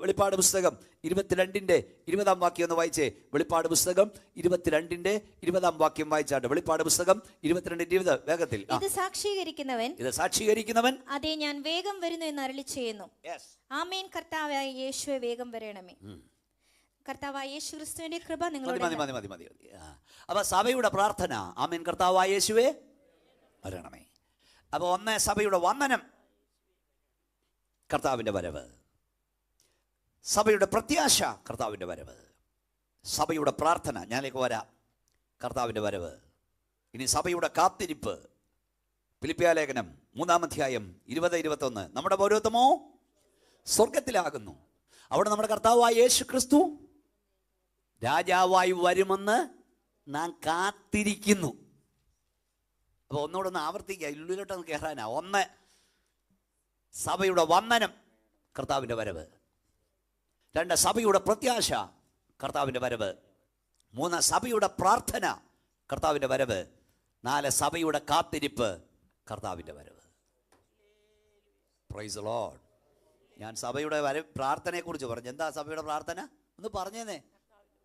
വെളിപ്പാട് പുസ്തകം 22:20 വാക്യം ഒന്ന് വായിച്ചേ. വെളിപ്പാട് പുസ്തകം 22:20 വാക്യം വായിച്ചാട്ട്. വെളിപ്പാട് പുസ്തകം 22:20 വേഗത്തിൽ. ഇത് സാക്ഷീകരിക്കുന്നവൻ അതെ ഞാൻ വേഗം വരുന്നു എന്ന് അരുളി ചെയ്യുന്നു. ആമേൻ. കർത്താവായ യേശുവേ വേഗം വരണമേ. കർത്താവായ യേശു ക്രിസ്തുവിന്റെ കൃപ നിങ്ങളോട്. മതി. അപ്പൊ സഭയുടെ പ്രാർത്ഥന ആമേൻ കർത്താവായ യേശുവേ വരണമേ. അപ്പൊ ഒന്ന് സഭയുടെ വന്ദനം, കർത്താവിൻ്റെ വരവ്. സഭയുടെ പ്രത്യാശ, കർത്താവിൻ്റെ വരവ്. സഭയുടെ പ്രാർത്ഥന, ഞാനിലേക്ക് വരാം, കർത്താവിൻ്റെ വരവ്. ഇനി സഭയുടെ കാത്തിരിപ്പ്. ഫിലിപ്പിയ ലേഖനം 3:20-21. നമ്മുടെ പൗരത്വമോ സ്വർഗത്തിലാകുന്നു. അവിടെ നമ്മുടെ കർത്താവായ യേശു ക്രിസ്തു രാജാവായി വരുമെന്ന് നാം കാത്തിരിക്കുന്നു. അപ്പോൾ ഒന്നുകൂടെ ഒന്ന് ആവർത്തിക്കുക, ഉള്ളിലോട്ടൊന്ന് കയറാനാ. ഒന്ന്, സഭയുടെ വന്ദനം, കർത്താവിൻ്റെ വരവ്. 2, സഭയുടെ പ്രത്യാശ, കർത്താവിൻ്റെ വരവ്. 3, സഭയുടെ പ്രാർത്ഥന, കർത്താവിൻ്റെ വരവ്. 4, സഭയുടെ കാത്തിരിപ്പ്, കർത്താവിൻ്റെ വരവ്. Price the Lord. ഞാൻ സഭയുടെ പ്രാർത്ഥനയെക്കുറിച്ച് പറഞ്ഞു. എന്താ സഭയുടെ പ്രാർത്ഥന ഒന്ന് പറഞ്ഞേന്നേ.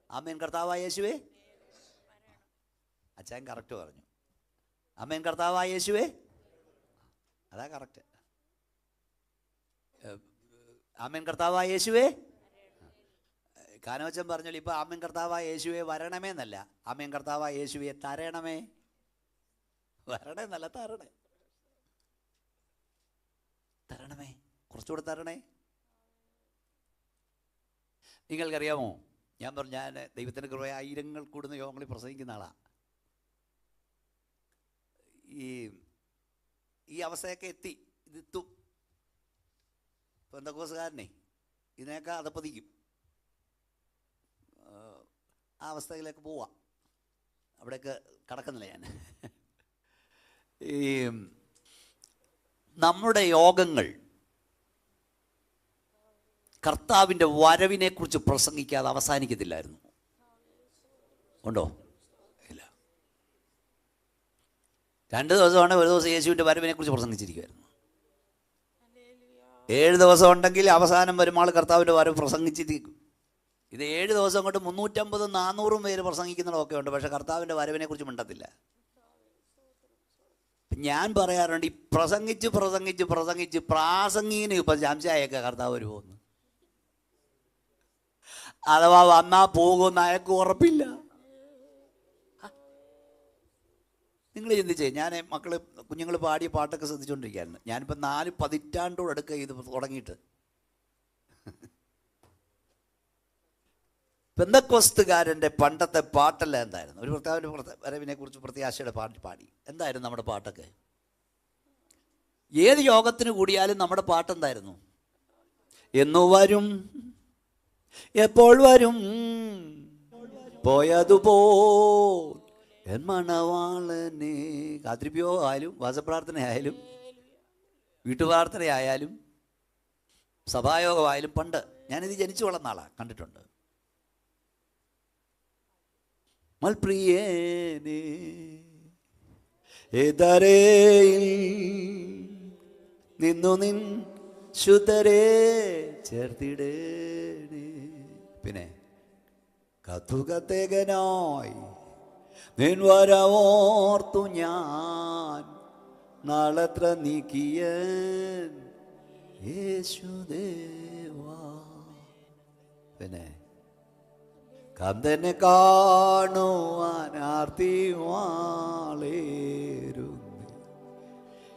ആമേൻ കർത്താവായ യേശുവേ. അച്ഛൻ കറക്റ്റ് പറഞ്ഞു. ആമേൻ കർത്താവായ യേശുവേ, അതാ കറക്റ്റ്. ആമേൻ കർത്താവായ യേശുവേ. കാനവച്ചൻ പറഞ്ഞാൽ ഇപ്പം ആമേൻ കർത്താവായ യേശുവേ വരണമേ എന്നല്ല, ആമേൻ കർത്താവായ യേശുവേ തരണമേ. വരണേ എന്നല്ല, തരണമേ, കുറച്ചുകൂടെ തരണേ. നിങ്ങൾക്കറിയാമോ, ഞാൻ പറഞ്ഞു, ഞാൻ ദൈവത്തിൻ്റെ കൃപയെ 1000 കൂടുന്ന യോഗങ്ങളിൽ പ്രസംഗിക്കുന്ന ആളാണ്. ഈ അവസ്ഥയൊക്കെ ഇതെത്തും. പെന്തക്കോസുകാരനെ ഇതിനേക്കാൾ അതപ്പതിക്കും. ആ അവസ്ഥയിലേക്ക് പോവാം. അവിടെയൊക്കെ കടക്കുന്നില്ല ഞാൻ. ഈ നമ്മുടെ യോഗങ്ങൾ കർത്താവിൻ്റെ വരവിനെക്കുറിച്ച് പ്രസംഗിക്കാതെ അവസാനിക്കത്തില്ലായിരുന്നു. ഉണ്ടോ? ഇല്ല. 2 ദിവസമാണ്, ഒരു ദിവസം യേശുവിൻ്റെ വരവിനെക്കുറിച്ച് പ്രസംഗിച്ചിരിക്കുമായിരുന്നു. 7 ദിവസം ഉണ്ടെങ്കിൽ അവസാനം വരുമ്പോൾ കർത്താവിൻ്റെ വരവ് പ്രസംഗിച്ചിരിക്കും. ഇത് 7 ദിവസം കൊണ്ട് 350-400 പേര് പ്രസംഗിക്കുന്നതൊക്കെ ഉണ്ട്. പക്ഷേ കർത്താവിൻ്റെ വരവിനെക്കുറിച്ച് മിണ്ടത്തില്ല. ഞാൻ പറയാറുണ്ട്, ഈ പ്രസംഗിച്ച് പ്രാസംഗികന് ഇപ്പം സംശയമൊക്കെ കർത്താവ് വരുമോന്ന്. അഥവാ വന്നാൽ പോകുമെന്ന് അയക്ക് ഉറപ്പില്ല. നിങ്ങൾ ചിന്തിച്ചേ, ഞാൻ കുഞ്ഞുങ്ങൾ പാടിയ പാട്ടൊക്കെ ശ്രദ്ധിച്ചുകൊണ്ടിരിക്കുകയായിരുന്നു. ഞാനിപ്പോൾ 4 പതിറ്റാണ്ടോടടുക്ക ഇത് തുടങ്ങിയിട്ട്. പെന്തക്കോസ്തുകാരൻ്റെ പണ്ടത്തെ പാട്ടെല്ലാം എന്തായിരുന്നു? ഒരു കർത്താവിൻ്റെ വരവിനെ കുറിച്ച് പ്രത്യാശയുടെ പാടി. എന്തായിരുന്നു നമ്മുടെ പാട്ടൊക്കെ? ഏത് യോഗത്തിന് കൂടിയാലും നമ്മുടെ പാട്ടെന്തായിരുന്നു? എന്നു വരും, എപ്പോൾ വരും, പോയതുപോ എൻ മണവാളനെ. കാത്തിരിപ്പോ ആയാലും, വാസപ്രാർത്ഥനയായാലും, വീട്ടുപ്രാർത്ഥനയായാലും, സഭായോഗമായാലും, പണ്ട് ഞാനിത് ജനിച്ചു വളർന്ന ആളാണ്, കണ്ടിട്ടുണ്ട്. മൽപ്രിയേനെ ഏതരയിൽ നിന്നു നിൻ ശുദ്ധരെ ചേർത്തിടേണേ. പിന്നെ കത്തുകത്തേകനായി നിൻ വരവോർത്തു ഞാൻ നാളത്ര നീക്കിയൻ യേശുദേവാ. പിന്നെ കന്തനെ കാണുവാൻ ആർത്തി വാളേരുന്നു,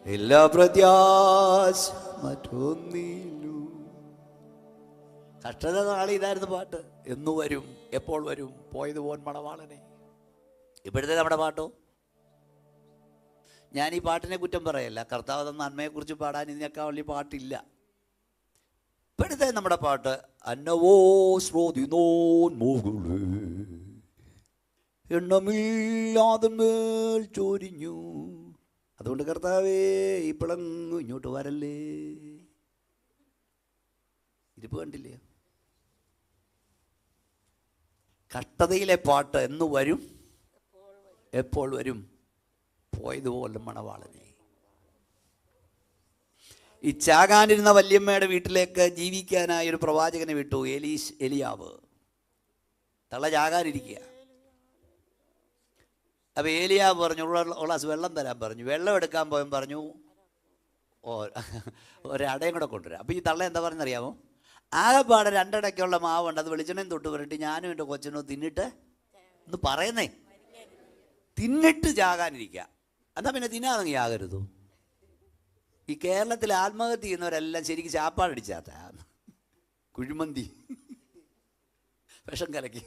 എല്ലാ പ്രത്യാശ മറ്റൊന്നിലും. കഷ്ടത നാളെ ഇതായിരുന്നു പാട്ട്. എന്നു വരും, എപ്പോൾ വരും, പോയത് പോൻ മണവാളനെ. ഇപ്പോഴത്തെ നമ്മുടെ പാട്ടോ? ഞാൻ ഈ പാട്ടിനെ കുറ്റം പറയല്ല, കർത്താവ് തന്ന നന്മയെക്കുറിച്ച് പാടാൻ ഇതിനേക്കാൾ വലിയ പാട്ടില്ല. ഇപ്പോഴത്തെ നമ്മുടെ പാട്ട് അന്നവോ ശ്രോതിനോൻ മുകളേ എണ്ണമില്ലാതെ മേൽ ചൊരിഞ്ഞു. അതുകൊണ്ട് കർത്താവേ ഇപ്പോഴങ്ങ് ഇങ്ങോട്ട് വരല്ലേ. ഇരിപ്പ് കണ്ടില്ലേ? കഷ്ടതയിലെ പാട്ട് എന്ന് വരും, എപ്പോൾ വരും, പോയതുപോലെ മണവാളനെ. ഈ ചാകാനിരുന്ന വല്യമ്മയുടെ വീട്ടിലേക്ക് ജീവിക്കാനായി ഒരു പ്രവാചകനെ വിട്ടു, എലിയാവ്. തള്ള ചാകാനിരിക്കുക. അപ്പോൾ ഏലിയാവ് പറഞ്ഞു, ഗ്ലാസ് വെള്ളം തരാൻ പറഞ്ഞു. വെള്ളം എടുക്കാൻ പോയും പറഞ്ഞു, ഒരടയും കൂടെ കൊണ്ടുവരാം. അപ്പോൾ ഈ തള്ള എന്താ പറയുന്നറിയാമോ? ആകെപ്പാടെ രണ്ടടയ്ക്കുള്ള മാവുണ്ട്, അത് വെളിച്ചെണ്ണയും തൊട്ട് പുരട്ടി ഞാനും എൻ്റെ കൊച്ചിനും തിന്നിട്ട് ഒന്ന് പറയുന്നേ, തിന്നിട്ട് ചാകാനിരിക്കുക. എന്നാൽ പിന്നെ തിന്നാതെങ്കിൽ ആകരുതോ? ഈ കേരളത്തിൽ ആത്മഹത്യ ചെയ്യുന്നവരെല്ലാം ശരിക്കും ചാപ്പാടടിച്ചാത്ത കുഴിമന്തി വിഷം കലക്കി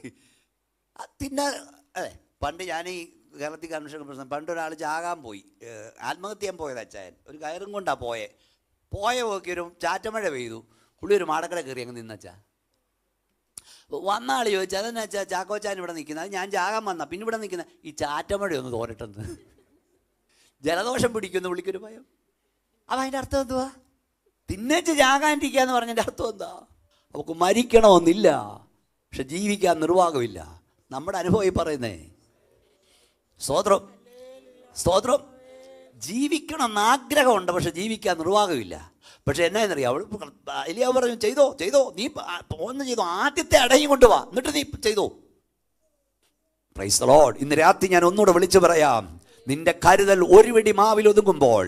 തിന്നാ. അതെ, പണ്ട് ഞാൻ ഈ കേരളത്തിൽ കൺവെൻഷൻ പ്രശ്നം, പണ്ടൊരാൾ ചാകാൻ പോയി, ആത്മഹത്യ ചെയ്യാൻ പോയത് അച്ചായൻ. ഒരു കയറും കൊണ്ടാണ് പോയ നോക്കി ഒരു ചാറ്റമഴ പെയ്തു. പുള്ളി ഒരു മാടക്കട കയറി അങ്ങ് നിന്നച്ചാ. വന്ന ആൾ ചോദിച്ചു, അതെന്നാ വെച്ചാൽ ചാക്കോച്ചാൻ ഇവിടെ നിൽക്കുന്നത്? അത് ഞാൻ ചാകാൻ വന്ന, പിന്നെ ഇവിടെ നിൽക്കുന്ന ഈ ചാറ്റമഴയൊന്ന് തോരട്ടെന്ന്. ജലദോഷം പിടിക്കുന്നു പുള്ളിക്കൊരു ഭയം. അപ്പം അതിൻ്റെ അർത്ഥം എന്തുവാ? തിന്നേച്ച് ചാകാനിരിക്കുക എന്ന് പറഞ്ഞതിൻ്റെ അർത്ഥം എന്താ? അവൾക്ക് മരിക്കണമെന്നില്ല, പക്ഷെ ജീവിക്കാൻ നിർവാഹമില്ല. നമ്മുടെ അനുഭവം ഈ പറയുന്നേ. സ്തോത്രം, സ്തോത്രം. ജീവിക്കണം എന്നാഗ്രഹമുണ്ട്, പക്ഷെ ജീവിക്കാൻ നിർവാഹമില്ല. പക്ഷെ എന്നാന്നറിയാം, അവൾ എലിയാവ് പറഞ്ഞു, ചെയ്തോ നീ ഒന്ന് ചെയ്തോ, ആദ്യത്തെ അടയും കൊണ്ടുവാ, എന്നിട്ട് നീ ചെയ്തോ. Price the Lord. ഇന്ന് രാത്രി ഞാൻ ഒന്നുകൂടെ വിളിച്ചു പറയാം, നിന്റെ കരുതൽ ഒരു വെടി മാവിൽ ഒതുങ്ങുമ്പോൾ,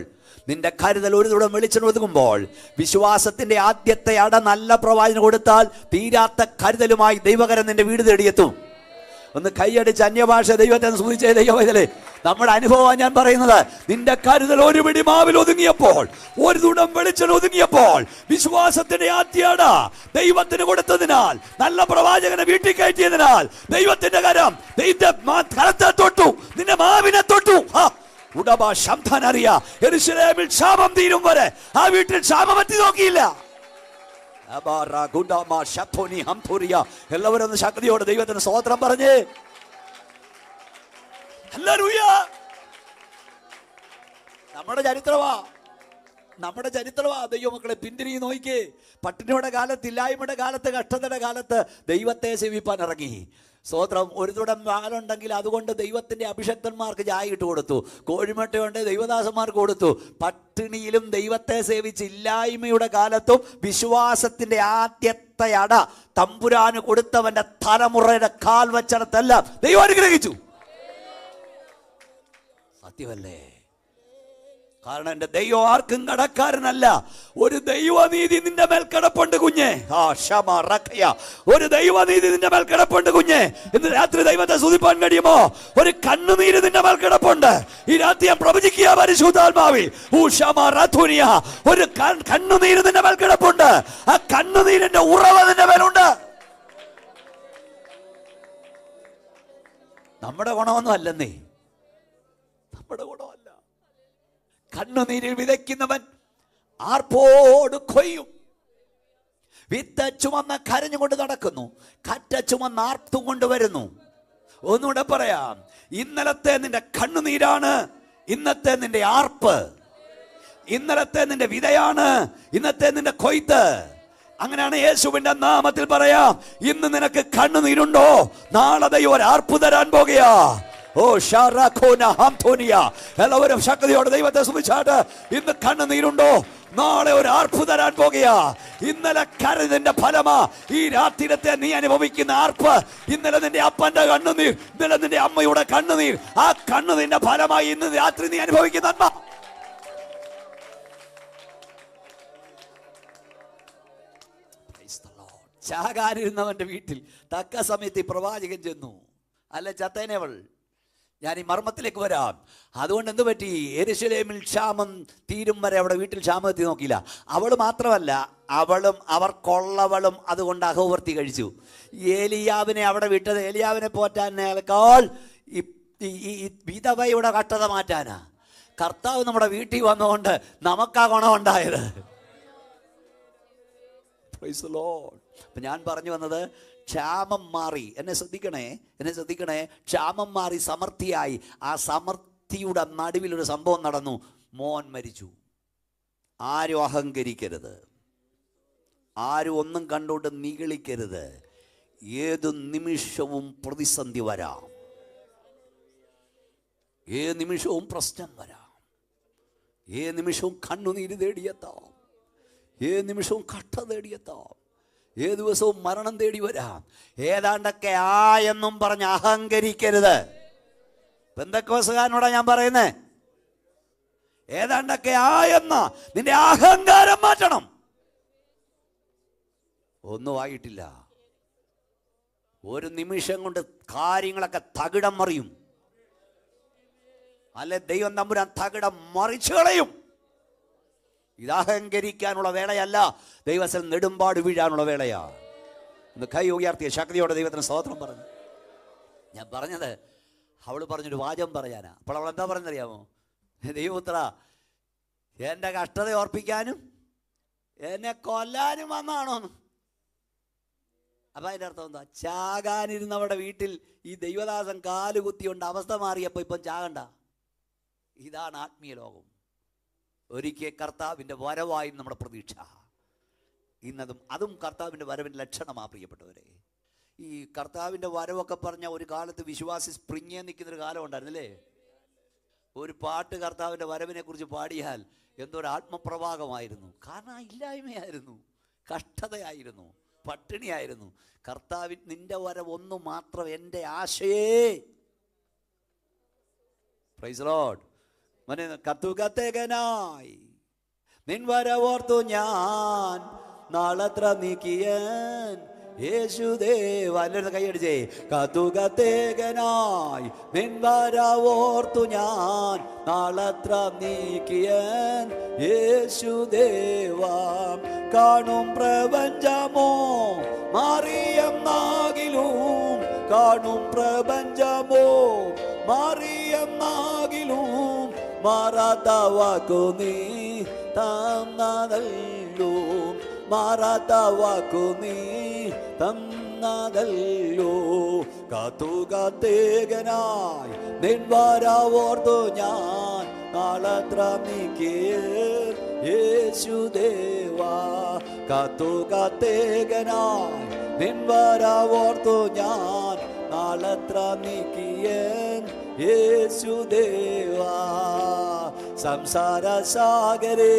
നിന്റെ കരുതൽ ഒരു തുടം വെളിച്ചെണ്ണ ഒതുങ്ങുമ്പോൾ, വിശ്വാസത്തിന്റെ ആദ്യത്തെ അട നല്ല പ്രവാചകന് കൊടുത്താൽ തീരാത്ത കരുതലുമായി ദൈവകരം നിന്റെ വീട് തേടിയെത്തും. ഒന്ന് കൈയടിച്ച് അന്യഭാഷ ദൈവത്തെ സ്തുതിച്ചേ. ദൈവമേ, നമ്മുടെ അനുഭവമാണ് ഞാൻ പറയുന്നത്. നിന്റെ കരുതൽ ഒരു പിടി മാവിൽ ഒതുങ്ങിയപ്പോൾ, ഒരു തുടം വെളിച്ചെണ്ണ ഒതുങ്ങിയപ്പോൾ, വിശ്വാസത്തിന്റെ ആദ്യട ദൈവത്തിന് കൊടുത്തതിനാൽ, നല്ല പ്രവാചകനെ വീട്ടിൽ കയറ്റിയതിനാൽ, ദൈവത്തിന്റെ കരം കരത്തെ തൊട്ടു, നിന്റെ മാവിനെ തൊട്ടു. ഉടമ ശബ്ദം അറിയാ. യെരൂശലേമിൽ ക്ഷാമം തീരും വരെ ആ വീട്ടിൽ ക്ഷാമം എത്തി നോക്കിയില്ല. എല്ലാവരും ഒന്ന് ശക്തിയോടെ ദൈവത്തിന് സ്തോത്രം പറഞ്ഞേ. നമ്മുടെ ചരിത്രമാ ദൈവമക്കളെ പിന്തിരിഞ്ഞ് നോക്കിക്കേ. പട്ടിണിയുടെ കാലത്ത്, ഇല്ലായ്മയുടെ കാലത്ത്, കഷ്ടതയുടെ കാലത്ത് ദൈവത്തെ സേവിപ്പാൻ ഇറങ്ങി. സ്തോത്രം. ഒരു തുടം വാലുണ്ടെങ്കിൽ അതുകൊണ്ട് ദൈവത്തിന്റെ അഭിഷക്തന്മാർക്ക് ചായ ഇട്ട് കൊടുത്തു, കോഴിമുട്ടയുണ്ട് ദൈവദാസന്മാർക്ക് കൊടുത്തു. പട്ടിണിയിലും ദൈവത്തെ സേവിച്ച് ഇല്ലായ്മയുടെ കാലത്തും വിശ്വാസത്തിന്റെ ആദ്യത്തെ അട തമ്പുരാന് കൊടുത്തവന്റെ തലമുറയുടെ കാൽ വച്ചടത്തെല്ലാം ദൈവം അനുഗ്രഹിച്ചു. സത്യമല്ലേ? കാരണം എന്റെ ദൈവം ആർക്കും കടക്കാരനല്ല. ഒരു ദൈവനീതി നിന്റെ മേൽ കിടപ്പുണ്ട് കുഞ്ഞെ. ഒരു ദൈവനീതി നിന്റെ മേൽ കിടപ്പുണ്ട് കുഞ്ഞെ. ഇന്ന് രാത്രി ദൈവത്തെ സ്തുതിപ്പാൻ കഴിയുമോ? ഒരു കണ്ണുനീര് നിന്റെ മേൽ കിടപ്പുണ്ട്. ഈ രാത്രി ഞാൻ പ്രവചിക്കുക പരിശുദ്ധാത്മാവിൽ, ഒരു കണ്ണുനീര് നിന്റെ മേൽ കിടപ്പുണ്ട്. ആ കണ്ണുനീരിന്റെ ഉറവ നിന്റെ മേലുണ്ട്. നമ്മുടെ ഗുണമൊന്നും അല്ലെന്നേ, നമ്മുടെ ഗുണമല്ല. കണ്ണുനീരിൽ വിതയ്ക്കുന്നവൻ ആർപ്പോട് കൊയ്യും. വിത്ത് ചുമന്ന് കരഞ്ഞുകൊണ്ട് നടക്കുന്നു, കറ്റ ചുമന്ന് ആർത്തും കൊണ്ടുവരുന്നു. ഒന്നുകൂടെ പറയാം, ഇന്നലത്തെ നിന്റെ കണ്ണുനീരാണ് ഇന്നത്തെ നിന്റെ ആർപ്പ്. ഇന്നലത്തെ നിന്റെ വിതയാണ് ഇന്നത്തെ നിന്റെ കൊയ്ത്ത്. അങ്ങനെയാണ് യേശുവിന്റെ നാമത്തിൽ പറയാം, ഇന്ന് നിനക്ക് കണ്ണുനീരുണ്ടോ, നാളെ ദൈവം ഒരു ആർപ്പ് തരാൻ പോകുകയാ. ഓ ഷാറാഖോന ഹംതോനിയ. എല്ലാവരും ശക്തിയോടെ ദൈവത്തെ സ്തുതിച്ചാട്ട്. ഇന്ന് കണ്ണുനീരുണ്ടോ, നാളെ ഒരു ആർപ്പ് തരാൻ പോകുകയാ. ഇന്നലെ കരഞ്ഞതിന്റെ ഫലമാ ഈ രാത്രിയിലത്തെ നീ അനുഭവിക്കുന്ന ആർപ്പ്. ഇന്നലെ നിന്റെ അപ്പന്റെ കണ്ണുനീർ, ഇന്നലെ നിന്റെ അമ്മയുടെ കണ്ണുനീർ, ആ കണ്ണുനീരിന്റെ ഫലമായി ഇന്ന് രാത്രി നീ അനുഭവിക്കുന്ന നന്മ. ചാകാനിരുന്നവന്റെ വീട്ടിൽ തക്ക സമയത്ത് പ്രവാചകൻ ചെന്നു. അല്ല ചത്തേനവൾ. ഞാൻ ഈ മർമ്മത്തിലേക്ക് വരാം. അതുകൊണ്ട് എന്ത് പറ്റി? യെരൂശലേമിൽ ക്ഷാമം തീരും വരെ അവിടെ വീട്ടിൽ ക്ഷാമം എത്തി നോക്കിയില്ല. അവൾ മാത്രമല്ല, അവളും അവർക്കുള്ളവളും അതുകൊണ്ട് അഹോവർത്തി കഴിച്ചു. ഏലിയാവിനെ അവിടെ വിട്ടത് ഏലിയാവിനെ പോറ്റാനേക്കാൾ ഈ വിധവയുടെ കഷ്ടത മാറ്റാനാ. കർത്താവ് നമ്മുടെ വീട്ടിൽ വന്നുകൊണ്ട് നമുക്കാ ഗുണമുണ്ടായത്. അപ്പം ഞാൻ പറഞ്ഞു വന്നത്, ക്ഷാമം മാറി. എന്നെ ശ്രദ്ധിക്കണേ. ക്ഷാമം മാറി സമൃദ്ധിയായി. ആ സമൃദ്ധിയുടെ നടുവിലൊരു സംഭവം നടന്നു. മോൻ മരിച്ചു. ആരും അഹങ്കരിക്കരുത്, ആരും ഒന്നും കണ്ടുകൊണ്ട് നിഗളിക്കരുത്. ഏതു നിമിഷവും പ്രതിസന്ധി വരാം, ഏത് നിമിഷവും പ്രശ്നം വരാം, ഏത് നിമിഷവും കണ്ണുനീര് തേടിയെത്താം. ഏത് നിമിഷവും കട്ട തേടിയെത്താം, ഏത് ദിവസവും മരണം തേടി വരാം. ഏതാണ്ടൊക്കെ എന്നും പറഞ്ഞ് അഹങ്കരിക്കരുത്. പെന്തക്കോസ്തുകാരനോടാ ഞാൻ പറയുന്നേ, ഏതാണ്ടൊക്കെ എന്ന നിന്റെ അഹങ്കാരം മാറ്റണം. ഒന്നും ആയിട്ടില്ല, ഒരു നിമിഷം കൊണ്ട് കാര്യങ്ങളൊക്കെ തകിടം മറിയും. അല്ലെ ദൈവം തമ്പുരാൻ തകിടം മറിച്ചു കളയും. ഇത് അഹങ്കരിക്കാനുള്ള വേളയല്ല, ദൈവത്തിൽ നെടുമ്പാട് വീഴാനുള്ള വേളയാ. ഇന്ന് കൈ ഉയർത്തിയ ശക്തിയോടെ ദൈവത്തിന് സ്തോത്രം പറഞ്ഞു. ഞാൻ പറഞ്ഞത് അവൾ പറഞ്ഞൊരു വാചകം പറയാനാ. അപ്പോൾ അവൾ എന്താ പറഞ്ഞറിയാമോ? ദൈവപുത്ര, എൻ്റെ കഷ്ടത ഓർപ്പിക്കാനും എന്നെ കൊല്ലാനും വന്നാണോന്ന്. അപ്പം അതിൻ്റെ അർത്ഥം എന്താ? ചാകാനിരുന്നവിടെ വീട്ടിൽ ഈ ദൈവദാസൻ കാലുകുത്തിയുണ്ട്, അവസ്ഥ മാറിയപ്പോൾ ഇപ്പം ചാകണ്ട. ഇതാണ് ആത്മീയ ലോകം. ഒരിക്കൽ കർത്താവിൻ്റെ വരവായി നമ്മുടെ പ്രതീക്ഷ. അതും കർത്താവിൻ്റെ വരവിൻ്റെ ലക്ഷണമാ പ്രിയപ്പെട്ടവരെ. ഈ കർത്താവിൻ്റെ വരവൊക്കെ പറഞ്ഞ ഒരു കാലത്ത് വിശ്വാസി സ്പ്രിങ്ങേ നിൽക്കുന്നൊരു കാലം ഉണ്ടായിരുന്നില്ലേ? ഒരു പാട്ട് കർത്താവിൻ്റെ വരവിനെ കുറിച്ച് പാടിയാൽ എന്തൊരു ആത്മപ്രവാഹമായിരുന്നു. കാരണം ഇല്ലായ്മയായിരുന്നു, കഷ്ടതയായിരുന്നു, പട്ടിണിയായിരുന്നു. കർത്താവിൻ നിന്റെ വരവ് ഒന്നു മാത്രം എൻ്റെ ആശയേ. Praise Lord. കത്തുകത്തേകനായി നിൻ വരവോർത്തു ഞാൻ നാളത്ര നീക്കിയൻ യേശുദേവ. എല്ലാവരും കൈയടിച്ചേ. കത്തുകത്തേകനായി നിൻ വരവോർത്തു ഞാൻ നാളത്ര നീക്കിയൻ യേശുദേവ. കാണും പ്രപഞ്ചമോ മാറിയെന്നാകിലും, കാണും പ്രപഞ്ചമോ മാറിയെന്നാകിലും മാറാത്ത വാക്കു നീ തന്നതല്ലോ, മാറാത്ത വാക്കു നീ തന്നതല്ലോ. കാത്തുകാത്തേകനായി നിൻ വരവോർത്തു ഞാൻ നാളത്ര നീക്കിയ യേശുദേവാ. കാത്തുകാത്തേകനായി നിൻ വരവോർത്തു ഞാൻ നാളത്ര നീക്കിയ യേശുദേവാ. സംസാര സാഗരേ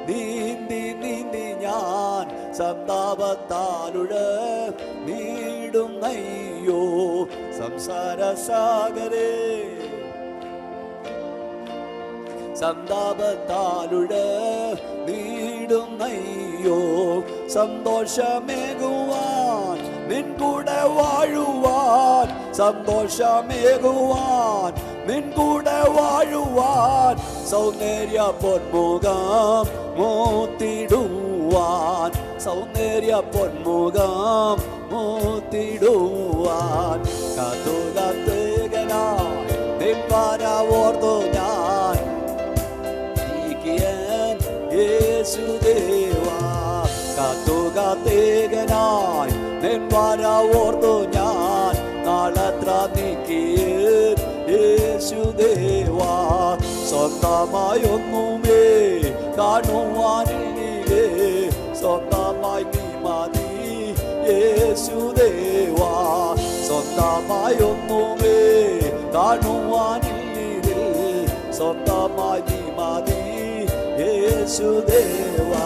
നീന്തി നീന്തി ഞാൻ സന്താപത്താലുഴ നീടും അയ്യോ. സംസാര സാഗരേ സന്താപത്താലുഴ നീടും അയ്യോ. സന്തോഷമേകുവാൻ നിൻ കൂടെ വാഴുവാൻ, സന്തോഷമേകുവാൻ നിൻ കൂടെ വാഴുവാൻ, സൗന്ദര്യ പൊന്മുഖം മൂത്തിടുവാൻ, സൗന്ദര്യ പൊന്മുഖം മൂത്തിടുവാൻ. കാത്തുകാത്തേകനായി നിൻ വരവോർത്തു ഞാൻ നീക്കിയൻ യേശുദേവാ. കാത്തുകാത്തേകനായി നിൻ വരവോർത്തു ഞാൻ നാളത്ര നീക്കിയൻ യേശുദേവാ. സ്വന്തമായി ഒന്നുമേ കാണുവാനില്ലേ, സ്വന്തമായി നീ മതി യേശുദേവാ. സ്വന്തമായി ഒന്നുമേ കാണുവാനില്ലേ, സ്വന്തമായി നീ മതി യേശുദേവാ.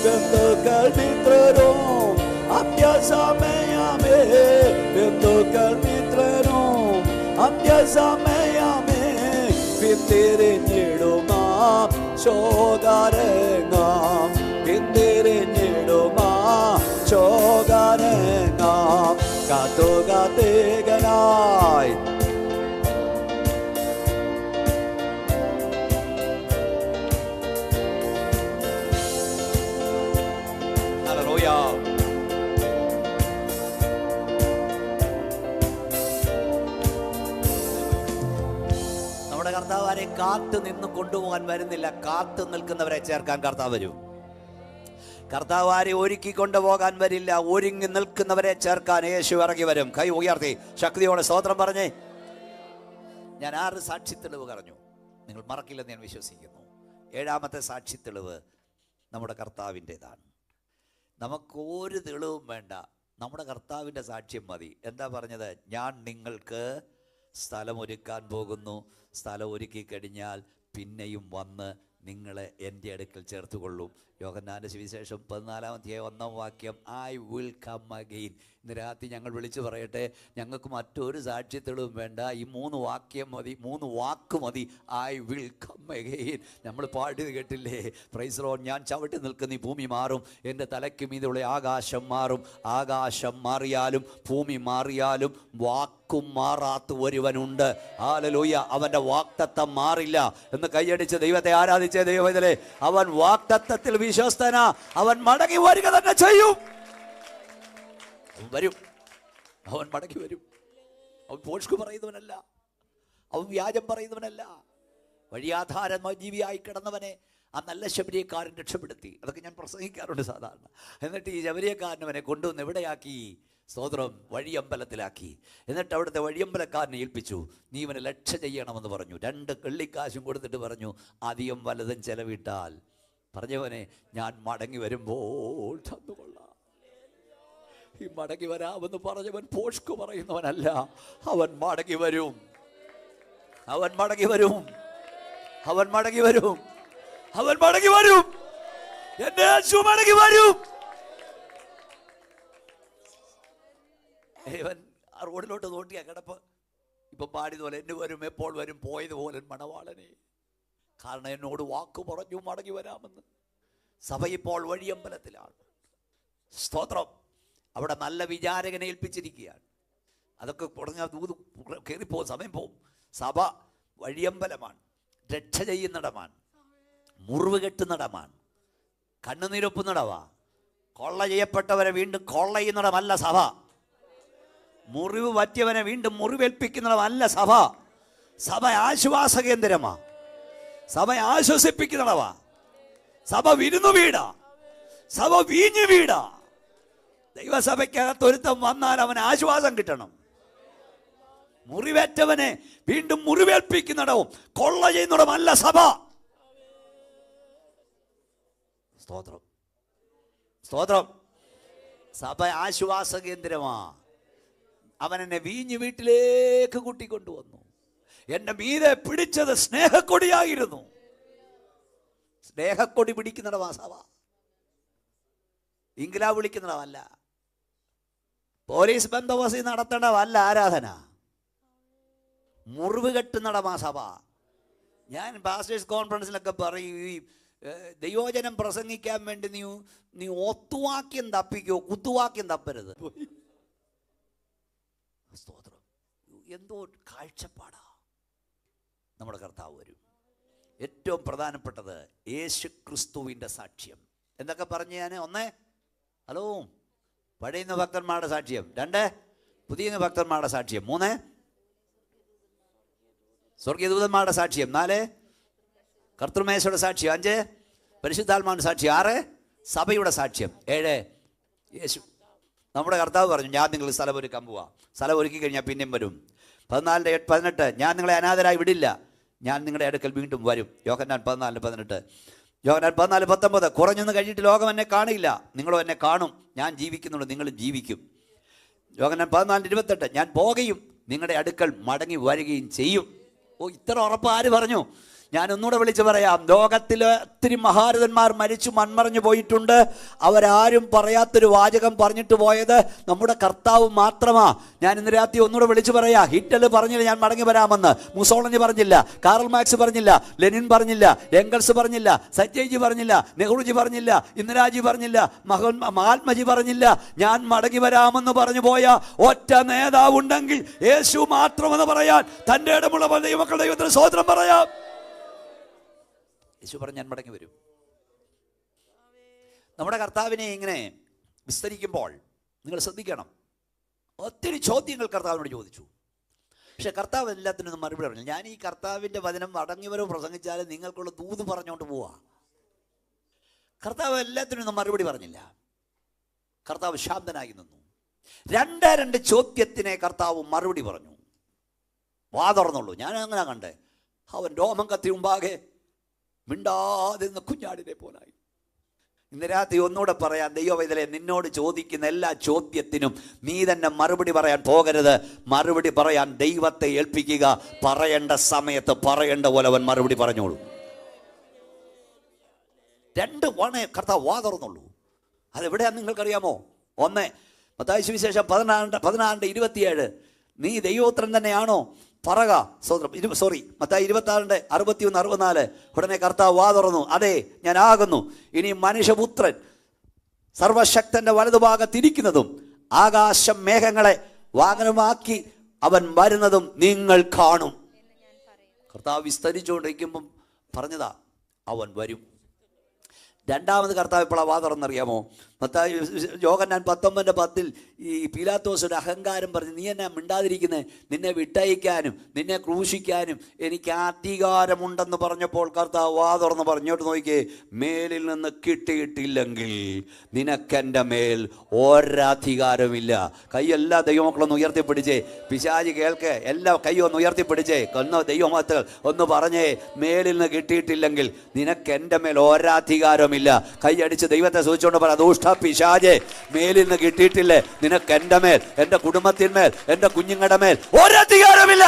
ബന്ധുക്കൾ മിത്രരും അന്ത്യസമയമേ, ബന്ധുക്കൾ മിത്രരും അന്ത്യസമയമേ, പിന്തിരിഞ്ഞിടുമാം ശോകരംഗം, പിന്തിരിഞ്ഞിടുമാം ശോകരംഗം. കാത്തുകാത്തേകനായി നമ്മുടെ കർത്താവ് ആരെ കാത്തു നിന്ന് കൊണ്ടുപോകാൻ വരുന്നില്ല, കാത്തു നിൽക്കുന്നവരെ ചേർക്കാൻ കർത്താവ് വരും. കർത്താവ് ആരെ ഒരുക്കി കൊണ്ടുപോകാൻ വരില്ല, ഒരുങ്ങി നിൽക്കുന്നവരെ ചേർക്കാൻ യേശു ഇറങ്ങി വരും. കൈ ഉയർത്തി ശക്തിയോടെ സ്തോത്രം പറഞ്ഞേ. ഞാൻ 6 സാക്ഷി തെളിവ് പറഞ്ഞു, നിങ്ങൾ മറക്കില്ലെന്ന് ഞാൻ വിശ്വസിക്കുന്നു. 7ാമത്തെ സാക്ഷി തെളിവ് നമ്മുടെ കർത്താവിൻ്റെതാണ്. നമുക്ക് ഒരു തെളിവും വേണ്ട, നമ്മുടെ കർത്താവിൻ്റെ സാക്ഷ്യം മതി. എന്താ പറഞ്ഞത്? ഞാൻ നിങ്ങൾക്ക് സ്ഥലം ഒരുക്കാൻ പോകുന്നു, സ്ഥലം ഒരുക്കി കഴിഞ്ഞാൽ പിന്നെയും വന്ന് നിങ്ങളെ എൻ്റെ അടുക്കൽ ചേർത്തുകൊള്ളും. യോഹന്നാന്റെ സുവിശേഷം 14-ാം അധ്യായം 1-ാം വാക്യം, ഐ വിൽ കം അഗെയിൻ. ഇന്ന് രാത്രി ഞങ്ങൾ വിളിച്ചു പറയട്ടെ, ഞങ്ങൾക്ക് മറ്റൊരു സാക്ഷ്യത്തെളിവും വേണ്ട, ഈ 3 വാക്യം മതി, 3 വാക്ക് മതി. I will come again. നമ്മൾ പാടി കേട്ടില്ലേ? Praise the Lord. ഞാൻ ചവിട്ടി നിൽക്കുന്ന ഈ ഭൂമി മാറും, എൻ്റെ തലയ്ക്ക് മീതെയുള്ള ആകാശം മാറും. ആകാശം മാറിയാലും ഭൂമി മാറിയാലും വാക്കും മാറാത്ത ഒരുവനുണ്ട്. ഹല്ലേലൂയ. അവൻ്റെ വാഗ്ദത്തം മാറില്ല എന്ന് കൈയടിച്ച് ദൈവത്തെ ആരാധിച്ച ദൈവത്തിലെ, അവൻ വാഗ്ദത്തത്തിൽ വിശ്വസ്തനാ. അവൻ മടങ്ങി വരിക തന്നെ ചെയ്യും. അവൻ വരും, അവൻ മടങ്ങി വരും. അവൻ പോഷ്കു പറയുന്നവനല്ല, അവൻ വ്യാജം പറയുന്നവനല്ല. വഴിയാധാരമായി ജീവിയായി കിടന്നവനെ ആ നല്ല ശബരിയക്കാരൻ രക്ഷപ്പെടുത്തി. അതൊക്കെ ഞാൻ പ്രസംഗിക്കാറുണ്ട് സാധാരണ. എന്നിട്ട് ഈ ശബരിയക്കാരനവനെ കൊണ്ടുവന്ന് എവിടെയാക്കി? സ്തോത്രം, വഴിയമ്പലത്തിലാക്കി. എന്നിട്ട് അവിടുത്തെ വഴിയമ്പലക്കാരനെ ഏൽപ്പിച്ചു, നീ ഇവനെ ലക്ഷ്യ ചെയ്യണമെന്ന് പറഞ്ഞു. 2 കള്ളിക്കാശും കൊടുത്തിട്ട് പറഞ്ഞു, അധികം വലതും ചെലവിട്ടാൽ പറഞ്ഞവനെ ഞാൻ മടങ്ങി വരുമ്പോൾ തന്നുകൊള്ളാം. ഈ മടങ്ങി വരാമെന്ന് പറഞ്ഞവൻ പോഷ്കു പറയുന്നവനല്ല. അവൻ മടങ്ങി വരും, അവൻ മടങ്ങി വരും, അവൻ മടങ്ങി വരും, അവൻ മടങ്ങി വരും. എന്റെ യേശു മടങ്ങി വരും. ഇവൻ ആ റോഡിലോട്ട് നോട്ടിയാ കിടപ്പ്. ഇപ്പൊ പാടിയതുപോലെ എന്നെ വരും, എപ്പോൾ വരും, പോയതുപോലെ മണവാളനെ. കാരണം എന്നോട് വാക്ക് പറഞ്ഞു മടങ്ങി വരാമെന്ന്. സഭ ഇപ്പോൾ വഴിയമ്പലത്തിലാണ്. സ്തോത്രം. അവിടെ നല്ല വിചാരകനെ ഏൽപ്പിച്ചിരിക്കുകയാണ്. അതൊക്കെ തുടങ്ങാൻ ദൂത് കയറിപ്പോകും, സമയം പോകും. സഭ വഴിയമ്പലമാണ്, രക്ഷ ചെയ്യുന്നിടമാണ്, മുറിവ് കെട്ടുന്നിടമാണ്, കണ്ണുനീരൊപ്പുന്നിടവാ. കൊള്ള ചെയ്യപ്പെട്ടവരെ വീണ്ടും കൊള്ള ചെയ്യുന്നിടമല്ല സഭ. മുറിവ് പറ്റിയവനെ വീണ്ടും മുറിവേൽപ്പിക്കുന്നിടമല്ല സഭ. സഭ ആശ്വാസ കേന്ദ്രമാ, സഭ ആശ്വസിപ്പിക്കുന്നിടവാ, സഭ വിരുന്നു വീടാ, സഭ വീഞ്ഞു വീടാ. ദൈവസഭയ്ക്കകത്ത് ഒരുത്തം വന്നാൽ അവന് ആശ്വാസം കിട്ടണം. മുറിവേറ്റവനെ വീണ്ടും മുറിവേൽപ്പിക്കുന്നിടവും കൊള്ള ചെയ്യുന്നിടമല്ല സഭ. സ്തോത്രം, സ്തോത്രം. സഭ ആശ്വാസ കേന്ദ്രമാ. അവൻ എന്നെ വീഞ്ഞു വീട്ടിലേക്ക് കൂട്ടിക്കൊണ്ടുവന്നു. എന്റെ മീതെ പിടിച്ചത് സ്നേഹക്കൊടിയായിരുന്നു. സ്നേഹക്കൊടി പിടിക്കുന്നിടവാ സഭ, ഇംഗ്ലാ വിളിക്കുന്നിടമല്ല. പോലീസ് ബന്ദോബസ്തി നടത്തേണ്ടതല്ല ആരാധന. മുറിവ് കെട്ടുന്നിടമാ സഭ. ഞാൻ പാസ്റ്റേഴ്സ് കോൺഫറൻസിലൊക്കെ പറയും, ഈ ദൈവവചനം പ്രസംഗിക്കാൻ വേണ്ടി നീ ഒത്തുവാക്യം തപ്പിക്കോ, കുത്തുവാക്യം തപ്പരുത്. സ്തോത്രം. എന്തോ കാഴ്ചപ്പാടാ. നമ്മുടെ കർത്താവ് വരും. ഏറ്റവും പ്രധാനപ്പെട്ടത് യേശു ക്രിസ്തുവിൻ്റെ സാക്ഷ്യം. എന്തൊക്കെ പറഞ്ഞു ഞാൻ? 1, ഹലോ, പഴയ ഭക്തന്മാരുടെ സാക്ഷ്യം. 2, പുതിയ ഭക്തന്മാരുടെ സാക്ഷ്യം. 3, സ്വർഗീയദൂതന്മാരുടെ സാക്ഷ്യം. 4, കർത്തൃമേശയുടെ സാക്ഷ്യം. 5, പരിശുദ്ധാത്മാവിന്റെ സാക്ഷ്യം. 6, സഭയുടെ സാക്ഷ്യം. 7, യേശു. നമ്മുടെ കർത്താവ് പറഞ്ഞു, ഞാൻ നിങ്ങൾ സ്ഥലം ഒരുക്കാൻ പോവാ. സ്ഥലം ഒരുക്കി കഴിഞ്ഞാൽ പിന്നെയും വരും. 14:18, ഞാൻ നിങ്ങളെ അനാഥരായി വിടില്ല, ഞാൻ നിങ്ങളുടെ അടുക്കൽ വീണ്ടും വരും. യോഹന്നാൻ 14:18. യോഹന്നാൻ 14:19, കുറഞ്ഞൊന്നും കഴിഞ്ഞിട്ട് ലോകം എന്നെ കാണില്ല, നിങ്ങളും എന്നെ കാണും. ഞാൻ ജീവിക്കുന്നുണ്ട്, നിങ്ങളും ജീവിക്കും. യോഹന്നാൻ 14:28, ഞാൻ പോകുകയും നിങ്ങളുടെ അടുക്കൽ മടങ്ങി വരികയും ചെയ്യും. ഓ, ഇത്ര ഉറപ്പ് ആര് പറഞ്ഞു? ഞാൻ ഒന്നുകൂടെ വിളിച്ച് പറയാം. ലോകത്തിൽ ഒത്തിരി മഹാരഥന്മാർ മരിച്ചു മൺമറഞ്ഞു പോയിട്ടുണ്ട്. അവരാരും പറയാത്തൊരു വാചകം പറഞ്ഞിട്ട് പോയത് നമ്മുടെ കർത്താവ് മാത്രമാ. ഞാൻ ഇന്ന് രാത്രി ഒന്നുകൂടെ വിളിച്ചു പറയാം. ഹിറ്റ്ലർ പറഞ്ഞില്ല ഞാൻ മടങ്ങി വരാമെന്ന്. മുസോളിനി പറഞ്ഞില്ല, കാറൽ മാർക്സ് പറഞ്ഞില്ല, ലെനിൻ പറഞ്ഞില്ല, എംഗൽസ് പറഞ്ഞില്ല, സഞ്ജയ്ജി പറഞ്ഞില്ല, നെഹ്റുജി പറഞ്ഞില്ല, ഇന്ദിരാജി പറഞ്ഞില്ല, മഹാത്മജി പറഞ്ഞില്ല. ഞാൻ മടങ്ങി വരാമെന്ന് പറഞ്ഞു പോയ ഒറ്റ നേതാവുണ്ടെങ്കിൽ യേശു മാത്രമെന്ന് പറയാൻ തൻ്റെ ഇടമുള്ള ദൈവമക്കളുടെ ദൈവത്തിന് സ്തോത്രം പറയാം. യേശു പറഞ്ഞു ഞാൻ മടങ്ങി വരും. നമ്മുടെ കർത്താവിനെ ഇങ്ങനെ വിസ്തരിക്കുമ്പോൾ നിങ്ങൾ ശ്രദ്ധിക്കണം. ഒത്തിരി ചോദ്യങ്ങൾ കർത്താവിനോട് ചോദിച്ചു. പക്ഷെ കർത്താവ് എല്ലാത്തിനും മറുപടി പറഞ്ഞു. ഞാൻ ഈ കർത്താവിൻ്റെ വചനം മടങ്ങിവരവ് പ്രസംഗിച്ചാലും നിങ്ങൾക്കുള്ള ദൂത് പറഞ്ഞുകൊണ്ട് പോവാ. കർത്താവ് എല്ലാത്തിനും മറുപടി പറഞ്ഞില്ല. കർത്താവ് ശാന്തനായി നിന്നു. 2 ചോദ്യത്തിനെ കർത്താവ് മറുപടി പറഞ്ഞു. വാ തുറന്നുള്ളൂ. ഞാൻ അങ്ങനെ കണ്ടേ. അവൻ രോമം കത്തി മുമ്പാകെ മിണ്ടാതെ കുഞ്ഞാടിനെ പോലായി. ഇന്ന് രാത്രി ഒന്നുകൂടെ പറയാൻ, ദൈവവേദനയെ നിന്നോട് ചോദിക്കുന്ന എല്ലാ ചോദ്യത്തിനും നീ തന്നെ മറുപടി പറയാൻ പോകരുത്. മറുപടി പറയാൻ ദൈവത്തെ ഏൽപ്പിക്കുക. പറയേണ്ട സമയത്ത് പറയേണ്ട പോലെ അവൻ മറുപടി പറഞ്ഞോളൂ. 2 കർത്താവ് വാ തുറന്നുള്ളൂ. അതെവിടെയാന്ന് നിങ്ങൾക്കറിയാമോ? 1 മത്തായി സുവിശേഷം 16:27 നീ ദൈവോത്രൻ തന്നെയാണോ പറക. മത്തായി 26:61-64 ഉടനെ കർത്താവ് വാ തുറന്നു, അതെ ഞാൻ ആകുന്നു. ഇനി മനുഷ്യപുത്രൻ സർവശക്തന്റെ വലതുഭാഗത്തിരിക്കുന്നതും ആകാശം മേഘങ്ങളെ വാഹനമാക്കി അവൻ വരുന്നതും നിങ്ങൾ കാണും. കർത്താവ് വിസ്തരിച്ചുകൊണ്ടിരിക്കുമ്പം പറഞ്ഞതാ അവൻ വരും. രണ്ടാമത് കർത്താവ് ഇപ്പോൾ വാ തുറന്നറിയാമോ? മത്തായി യോഹന്നാൻ 19:10 ഈ പീലാത്തോസിന്റെ അഹങ്കാരം പറഞ്ഞ്, നീ എന്നെ മിണ്ടാതിരിക്കുന്നത്, നിന്നെ വിട്ടയക്കാനും നിന്നെ ക്രൂശിക്കാനും എനിക്ക് അധികാരമുണ്ടെന്ന് പറഞ്ഞപ്പോൾ കർത്താവ് വാ തുറന്ന് പറഞ്ഞോട്ട് നോക്കിയേ, മേലിൽ നിന്ന് കിട്ടിയിട്ടില്ലെങ്കിൽ നിനക്കെൻ്റെ മേൽ ഒരധികാരമില്ല. കൈയെല്ലാ ദൈവമക്കളൊന്ന് ഉയർത്തിപ്പിടിച്ചേ, പിശാചി കേൾക്കെ, എല്ലാ കൈ ഒന്ന് ഉയർത്തിപ്പിടിച്ചേ, ദൈവമക്കൾ ഒന്ന് പറഞ്ഞേ, മേലിൽ നിന്ന് കിട്ടിയിട്ടില്ലെങ്കിൽ നിനക്കെൻ്റെ മേൽ ഒരധികാരമില്ല. കൈയടിച്ച് ദൈവത്തെ സൂചിച്ചുകൊണ്ട് പറ, ദുഷ്ട പിശാചേ, മേലിൽ നിന്ന് കിട്ടിയിട്ടില്ലേ നിനക്ക് എൻ്റെ മേൽ, എൻ്റെ കുടുംബത്തിന്മേൽ, എൻ്റെ കുഞ്ഞുങ്ങളുടെ മേൽ ഒരധികാരമില്ല.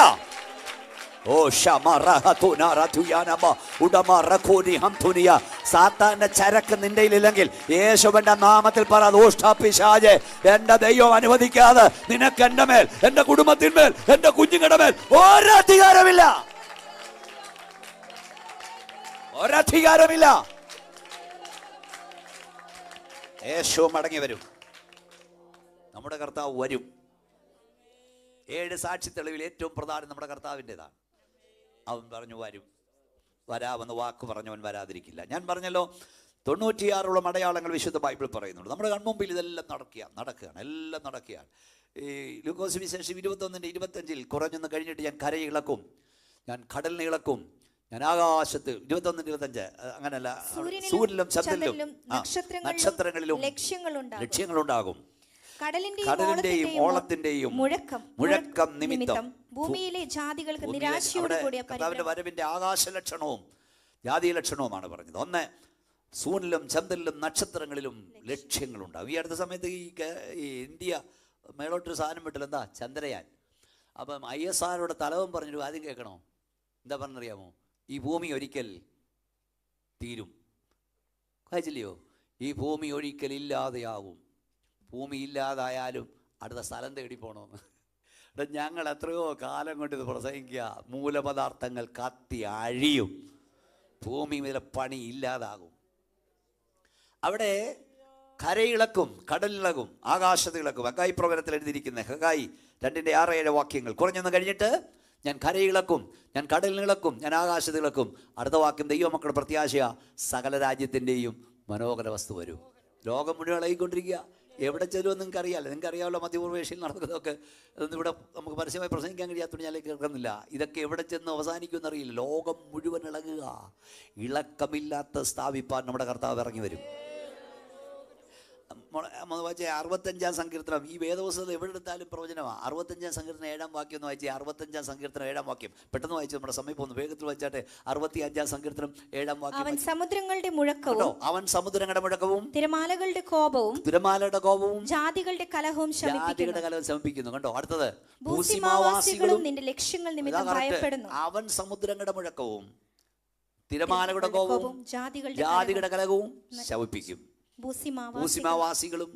സാത്താന്റെ ചരക്ക് നിന്റെ ഇല്ലെങ്കിൽ യേശുവിന്റെ നാമത്തിൽ പറ, ദുഷ്ട പിശാചേ, എന്റെ ദൈവം അനുവദിക്കാതെ നിനക്ക് എൻ്റെ മേൽ, എൻ്റെ കുടുംബത്തിന്മേൽ, എൻ്റെ കുഞ്ഞുങ്ങളുടെ മേൽ ഒരധികാരമില്ല. ഒരധികാരമില്ല. യേശു മടങ്ങി വരും. നമ്മുടെ കർത്താവ് വരും. 7 സാക്ഷി തെളിവിൽ ഏറ്റവും പ്രധാനം നമ്മുടെ കർത്താവിൻ്റെതാണ്. അവൻ പറഞ്ഞു വരും. വരാമെന്ന് വാക്ക് പറഞ്ഞവൻ വരാതിരിക്കില്ല. ഞാൻ പറഞ്ഞല്ലോ 96 അടയാളങ്ങൾ വിശുദ്ധ ബൈബിൾ പറയുന്നുണ്ട്. നമ്മുടെ കൺമുമ്പിൽ ഇതെല്ലാം നടക്കുകയാണ്, എല്ലാം നടക്കുകയാണ്. ഈ ലൂക്കോസ് വിശേഷം 21:25 കുറഞ്ഞൊന്ന് കഴിഞ്ഞിട്ട് ഞാൻ കരയെ ഇളക്കും, ഞാൻ കടലിനെ ഇളക്കും, ഞാൻ ആകാശത്ത് 21:25 അങ്ങനല്ല, സൂര്യനിലും ചന്ദ്രനിലും നക്ഷത്രങ്ങളിലും ലക്ഷ്യങ്ങളുണ്ടാകും. കടലിന്റെയും ഓളത്തിന്റെയും മുഴക്കം നിമിത്തം ഭൂമിയിലെ ജാതികൾക്ക് നിരാശയോടുകൂടിയ കർത്താവിന്റെ വരവിന്റെ ആകാശ ലക്ഷണവും ജാതി ലക്ഷണവുമാണ് പറഞ്ഞത്. 1 സൂര്യനിലും ചന്ദ്രനിലും നക്ഷത്രങ്ങളിലും ലക്ഷ്യങ്ങളുണ്ടാകും. ഈ അടുത്ത സമയത്ത് ഈ ഇന്ത്യ മേളോട്ടൊരു സാധനം വിട്ടില്ല, എന്താ ചന്ദ്രയാൻ. അപ്പം ISROയുടെ തലവൻ പറഞ്ഞൊരു ആദ്യം കേൾക്കണോ? എന്താ പറഞ്ഞറിയാമോ? ഈ ഭൂമി ഒരിക്കൽ തീരും. കഴിച്ചില്ലയോ? ഈ ഭൂമി ഒരിക്കൽ ഇല്ലാതെയാകും. ഭൂമി ഇല്ലാതായാലും അടുത്ത സ്ഥലം തേടി പോകണമെന്ന്. ഞങ്ങൾ എത്രയോ കാലം കൊണ്ട് ഇത് പ്രസംഗിക്കുക, മൂലപദാർത്ഥങ്ങൾ കത്തി അഴിയും, ഭൂമി മുതലെ പണി ഇല്ലാതാകും. അവിടെ കരയിളക്കും, കടലിളകും, ആകാശത്തിളക്കും. ഹഗായി പ്രവചനത്തിൽ എഴുതിയിരിക്കുന്ന ഹഗായി 2:6-7 വാക്യങ്ങൾ കുറഞ്ഞൊന്ന് കഴിഞ്ഞിട്ട്, ഞാൻ കരയിളക്കും, ഞാൻ കടലിളക്കും, ഞാൻ ആകാശത്തിളക്കും. അടുത്ത വാക്യം ദൈവമക്കളുടെ പ്രത്യാശയാ, സകല രാജ്യത്തിൻ്റെയും മനോഹര വസ്തു വരും. ലോകം മുഴുവൻ ഇളകിക്കൊണ്ടിരിക്കുക. എവിടെ ചെല്ലുമെന്ന് നിങ്ങൾക്ക് അറിയാമല്ലോ. നിങ്ങൾക്ക് അറിയാമല്ലോ മധ്യപൂർവേഷ്യയിൽ നടക്കുന്നതൊക്കെ. അതൊന്നും ഇവിടെ നമുക്ക് പരസ്യമായി പ്രസംഗിക്കാൻ കഴിയാത്തതുകൊണ്ട് ഞാൻ കേൾക്കുന്നില്ല. ഇതൊക്കെ എവിടെ ചെന്ന് അവസാനിക്കുമെന്ന് അറിയില്ല. ലോകം മുഴുവൻ ഇളകുക. ഇളക്കമില്ലാത്ത സ്ഥാപിപ്പാൻ നമ്മുടെ കർത്താവ് ഇറങ്ങി വരും. 65-ാം സങ്കീർത്തനം, ഈ വേദപുസ്തകം എവിടെ എടുത്താലും പ്രവചനമാണ്. 65-ാം സങ്കീർത്തനം 7-ാം വാക്യം ഒന്ന് വായിച്ചേ. 65-ാം സങ്കീർത്തനം 7-ാം വാക്യം പെട്ടെന്ന് വായിച്ചു, നമ്മുടെ സമയം പോകുന്നു, വേഗത്തിൽ വായിച്ചാട്ടെ. 65-ാം സങ്കീർത്തനം 7-ാം വാക്യം. അവൻ സമുദ്രങ്ങളുടെ മുഴക്കവും, അവൻ സമുദ്രങ്ങളുടെ മുഴക്കവും, തിരമാലകളുടെ കോപവും, ജാതികളുടെ കലഹവും ശമിപ്പിക്കുന്നു. കണ്ടോ? അടുത്തത്, ഭൂസിമാവാസികളും നിന്റെ ലക്ഷ്യങ്ങൾ നിമിത്തം ഭയപ്പെടുന്നു. അവൻ സമുദ്രങ്ങളുടെ മുഴക്കവും തിരമാലകളുടെ കോപവും ജാതികളുടെ കലഹവും ശമിപ്പിക്കും. ഭൂസിമാവാസികളും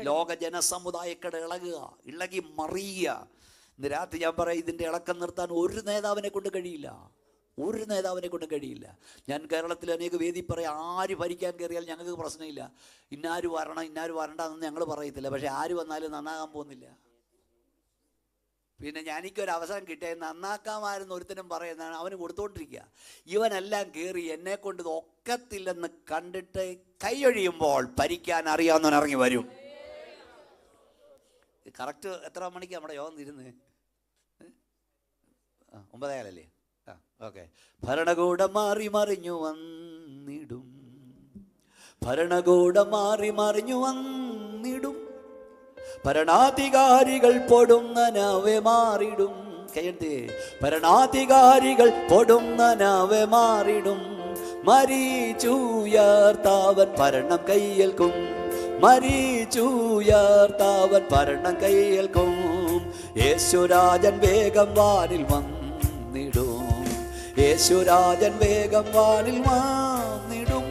ലോക ജനസമുദായക്കടെ ഇളകുക, ഇളകി മറിയുക. ഇന്ന് രാത്രി ഞാൻ പറയാം, ഇതിൻ്റെ ഇളക്കം നിർത്താൻ ഒരു നേതാവിനെ കൊണ്ട് കഴിയില്ല. ഒരു നേതാവിനെ കൊണ്ട് കഴിയില്ല. ഞാൻ കേരളത്തിൽ അനേക വേദി പറയാം, ആര് ഭരിക്കാൻ കയറിയാൽ ഞങ്ങൾക്ക് പ്രശ്നമില്ല. ഇന്നാര് വരണം ഇന്നാര് വരണ്ടെന്ന് ഞങ്ങൾ പറയത്തില്ല. പക്ഷെ ആര് വന്നാലും നന്നാകാൻ പോകുന്നില്ല. പിന്നെ എനിക്കൊരു അവസരം കിട്ടിയ നന്നാക്കാമായിരുന്നു ഒരുത്തനും പറയുന്നതാണ്, അവന് കൊടുത്തുകൊണ്ടിരിക്കുക. ഇവനെല്ലാം കയറി എന്നെ കൊണ്ട് ഇത് ഒക്കത്തില്ലെന്ന് കണ്ടിട്ട് കൈയൊഴിയുമ്പോൾ ഭരിക്കാൻ അറിയാവുന്നവൻ ഇറങ്ങി വരും. കറക്റ്റ് എത്ര മണിക്ക് നമ്മുടെ യോഗം തിരുന്ന്? 9:15 ഓക്കെ. ഭരണകൂടം മാറി മറിഞ്ഞു വന്നിടും, ഭരണകൂടം മാറി മറിഞ്ഞു വന്നിടും, ഭരണാധികാരികൾ പൊടുന്നനവെ മാറിടും. കയ്യെടുത്തേ. ഭരണാധികാരികൾ പൊടുന്നനവെ മാറിടും, മരിച്ചുയർത്താവൻ ഭരണം കയ്യേൽക്കും, മരിച്ചുയർത്താവൻ ഭരണം കയ്യേൽക്കും. യേശുരാജൻ വേഗം വാനിൽ വന്നിടും, യേശുരാജൻ വേഗം വാനിൽ വന്നിടും.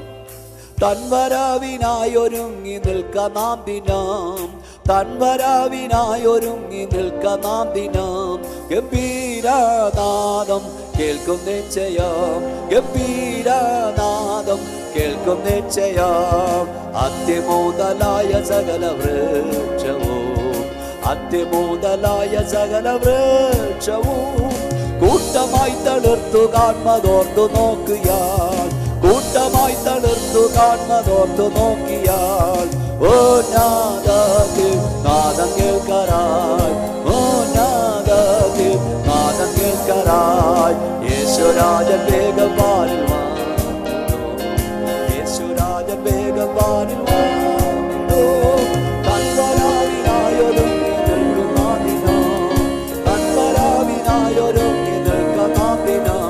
തൻവരവിനായൊരുങ്ങി നിൽക്ക നാം ദിനം, തൻവരവിനായൊരുങ്ങി നിൽക്ക നാം ദിനം. ഗംഭീരനാദം കേൾക്കും നിശ്ചയം, ഗംഭീരനാദം കേൾക്കും നിശ്ചയം. അത്യമുതലായ സകല വൃക്ഷവും, അത്യമുതലായ സകല വൃക്ഷവും കൂട്ടമായി തളിർത്തു കാൺമതോർത്തു നോക്കിയാൽ, കൂട്ടമായി തളിർത്തു കാൺമതോർത്തു നോക്കിയാൽ. ഓ നാദത്തിൽ നാദം കേൾക്കരായി, ഓ നാദത്തിൽ നാദം കേൾക്കരായി. യേശുരാജൻ വേഗം വാനിൽ വന്നു, യേശുരാജൻ വേഗം വാനിൽ വന്നു. തൻവരവിനായൊരുങ്ങി നിൽക്കുന്ന ദിനം, തൻവരവിനായൊരുങ്ങി നിൽക്കുന്ന ദിനം.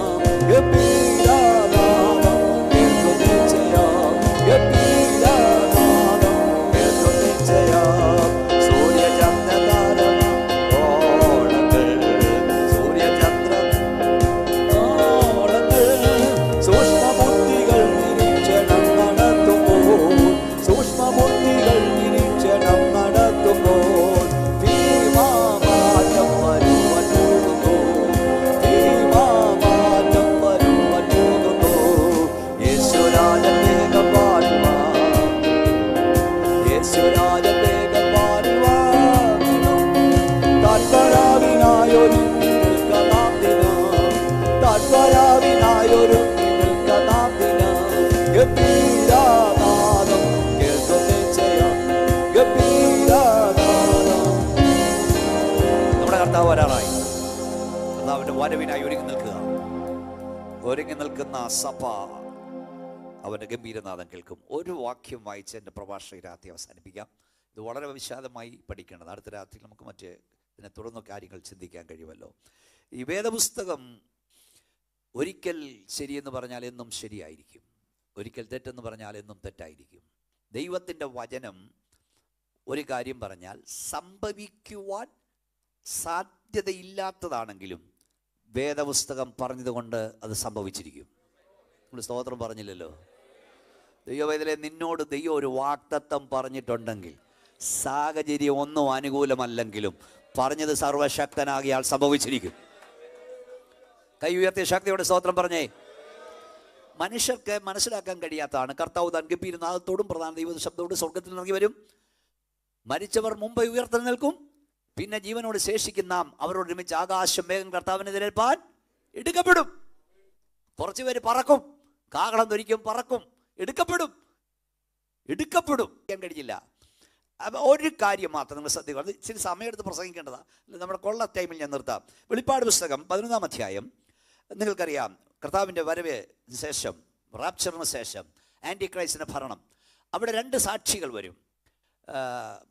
ഗംഭീരനാദം കേൾക്കും നിശ്ചയം, ഗംഭീരനാദം കേൾക്കും നിശ്ചയം. സൂര്യചന്ദ്രതാരങ്ങൾ സൂര്യചന്ദ്ര സൂക്ഷ്മബുദ്ധികൾ നിരീക്ഷണം നടത്തുമ്പോൾ, സൂക്ഷ്മബുദ്ധികൾ നിരീക്ഷണം നടത്തുമ്പോൾ ഭീമാമാറ്റം വരുവാൻ പോകുന്നു, ഭീമാമാറ്റം വരുവാൻ പോകുന്നു. യേശുരാജൻ വേഗം വാഴുവാൻ, യേശുരാജൻ വേഗം വാഴുവാൻ. തൻവരവിനായൊരുങ്ങി നിൽക്ക നാം ദിനം, തൻവരവിനായൊരുങ്ങി നിൽക്ക നാം ദിനം. ഗംഭീരനാദം കേൾക്കും നിശ്ചയം, ഗംഭീരനാദം. നമ്മുടെ കർത്താവ് വരാറായി. കർത്താവിന്റെ വരവിനായി ഒരുങ്ങി നിൽക്കുക. ഒരുങ്ങി നിൽക്കുന്ന സഭ അവന്റെ ഗംഭീരനാദം കേൾക്കും. ഒരു വാക്യം വായിച്ച് എൻ്റെ പ്രഭാഷണ രാത്രി അവസാനിപ്പിക്കാം. ഇത് വളരെ വിശാലമായി പഠിക്കേണ്ടത്. അടുത്ത രാത്രി നമുക്ക് മറ്റേ ഇതിനെ തുടർന്ന് കാര്യങ്ങൾ ചിന്തിക്കാൻ കഴിയുമല്ലോ. ഈ വേദപുസ്തകം ഒരിക്കൽ ശരിയെന്ന് പറഞ്ഞാൽ എന്നും ശരിയായിരിക്കും, ഒരിക്കൽ തെറ്റെന്ന് പറഞ്ഞാൽ എന്നും തെറ്റായിരിക്കും. ദൈവത്തിൻ്റെ വചനം ഒരു കാര്യം പറഞ്ഞാൽ സംഭവിക്കുവാൻ സാധ്യതയില്ലാത്തതാണെങ്കിലും വേദപുസ്തകം പറഞ്ഞതുകൊണ്ട് അത് സംഭവിച്ചിരിക്കും. നമ്മൾ സ്തോത്രം പറഞ്ഞില്ലല്ലോ. ദൈവവേദനയിലെ നിന്നോട് ദൈവം ഒരു വാഗ്ദത്തം പറഞ്ഞിട്ടുണ്ടെങ്കിൽ സാഹചര്യം ഒന്നും അനുകൂലമല്ലെങ്കിലും പറഞ്ഞത് സർവശക്തനാകിയാൽ സംഭവിച്ചിരിക്കും. കൈ ഉയർത്തിയ ശക്തിയോടെ സ്തോത്രം പറഞ്ഞേ. മനുഷ്യർക്ക് മനസ്സിലാക്കാൻ കഴിയാത്തതാണ്. കർത്താവ് താൻ ഗംഭീരനാദത്തോടും പ്രധാന ദൈവ ശബ്ദത്തോടും സ്വർഗത്തിൽ ഇറങ്ങി വരും. മരിച്ചവർ മുമ്പ് ഉയർത്തെഴുന്നേൽക്കും. പിന്നെ ജീവനോട് ശേഷിക്കുന്ന നാം അവരോട് ഒരുമിച്ച് ആകാശം വേഗം കർത്താവിനെതിരേൽപ്പാൻ എടുക്കപ്പെടും. കുറച്ചു പേര് പറക്കും, കാഹളം ധരിക്കും, പറക്കും, എടുക്കപ്പെടും. ചെയ്യാൻ കഴിയില്ല. അപ്പം ഒരു കാര്യം മാത്രം നിങ്ങൾ ശ്രദ്ധിക്കുക. അത് ഇച്ചിരി സമയമെടുത്ത് പ്രസംഗിക്കേണ്ടതാണ്, നമ്മുടെ കൊള്ള ടൈമിൽ ഞാൻ നിർത്താം. വെളിപ്പാട് പുസ്തകം 11-ാം അധ്യായം. നിങ്ങൾക്കറിയാം, കർത്താവിൻ്റെ വരവ് ശേഷം, റാപ്ചറിന് ശേഷം ആൻറ്റി ക്രൈസ്റ്റിൻ്റെ ഭരണം. അവിടെ 2 സാക്ഷികൾ വരും,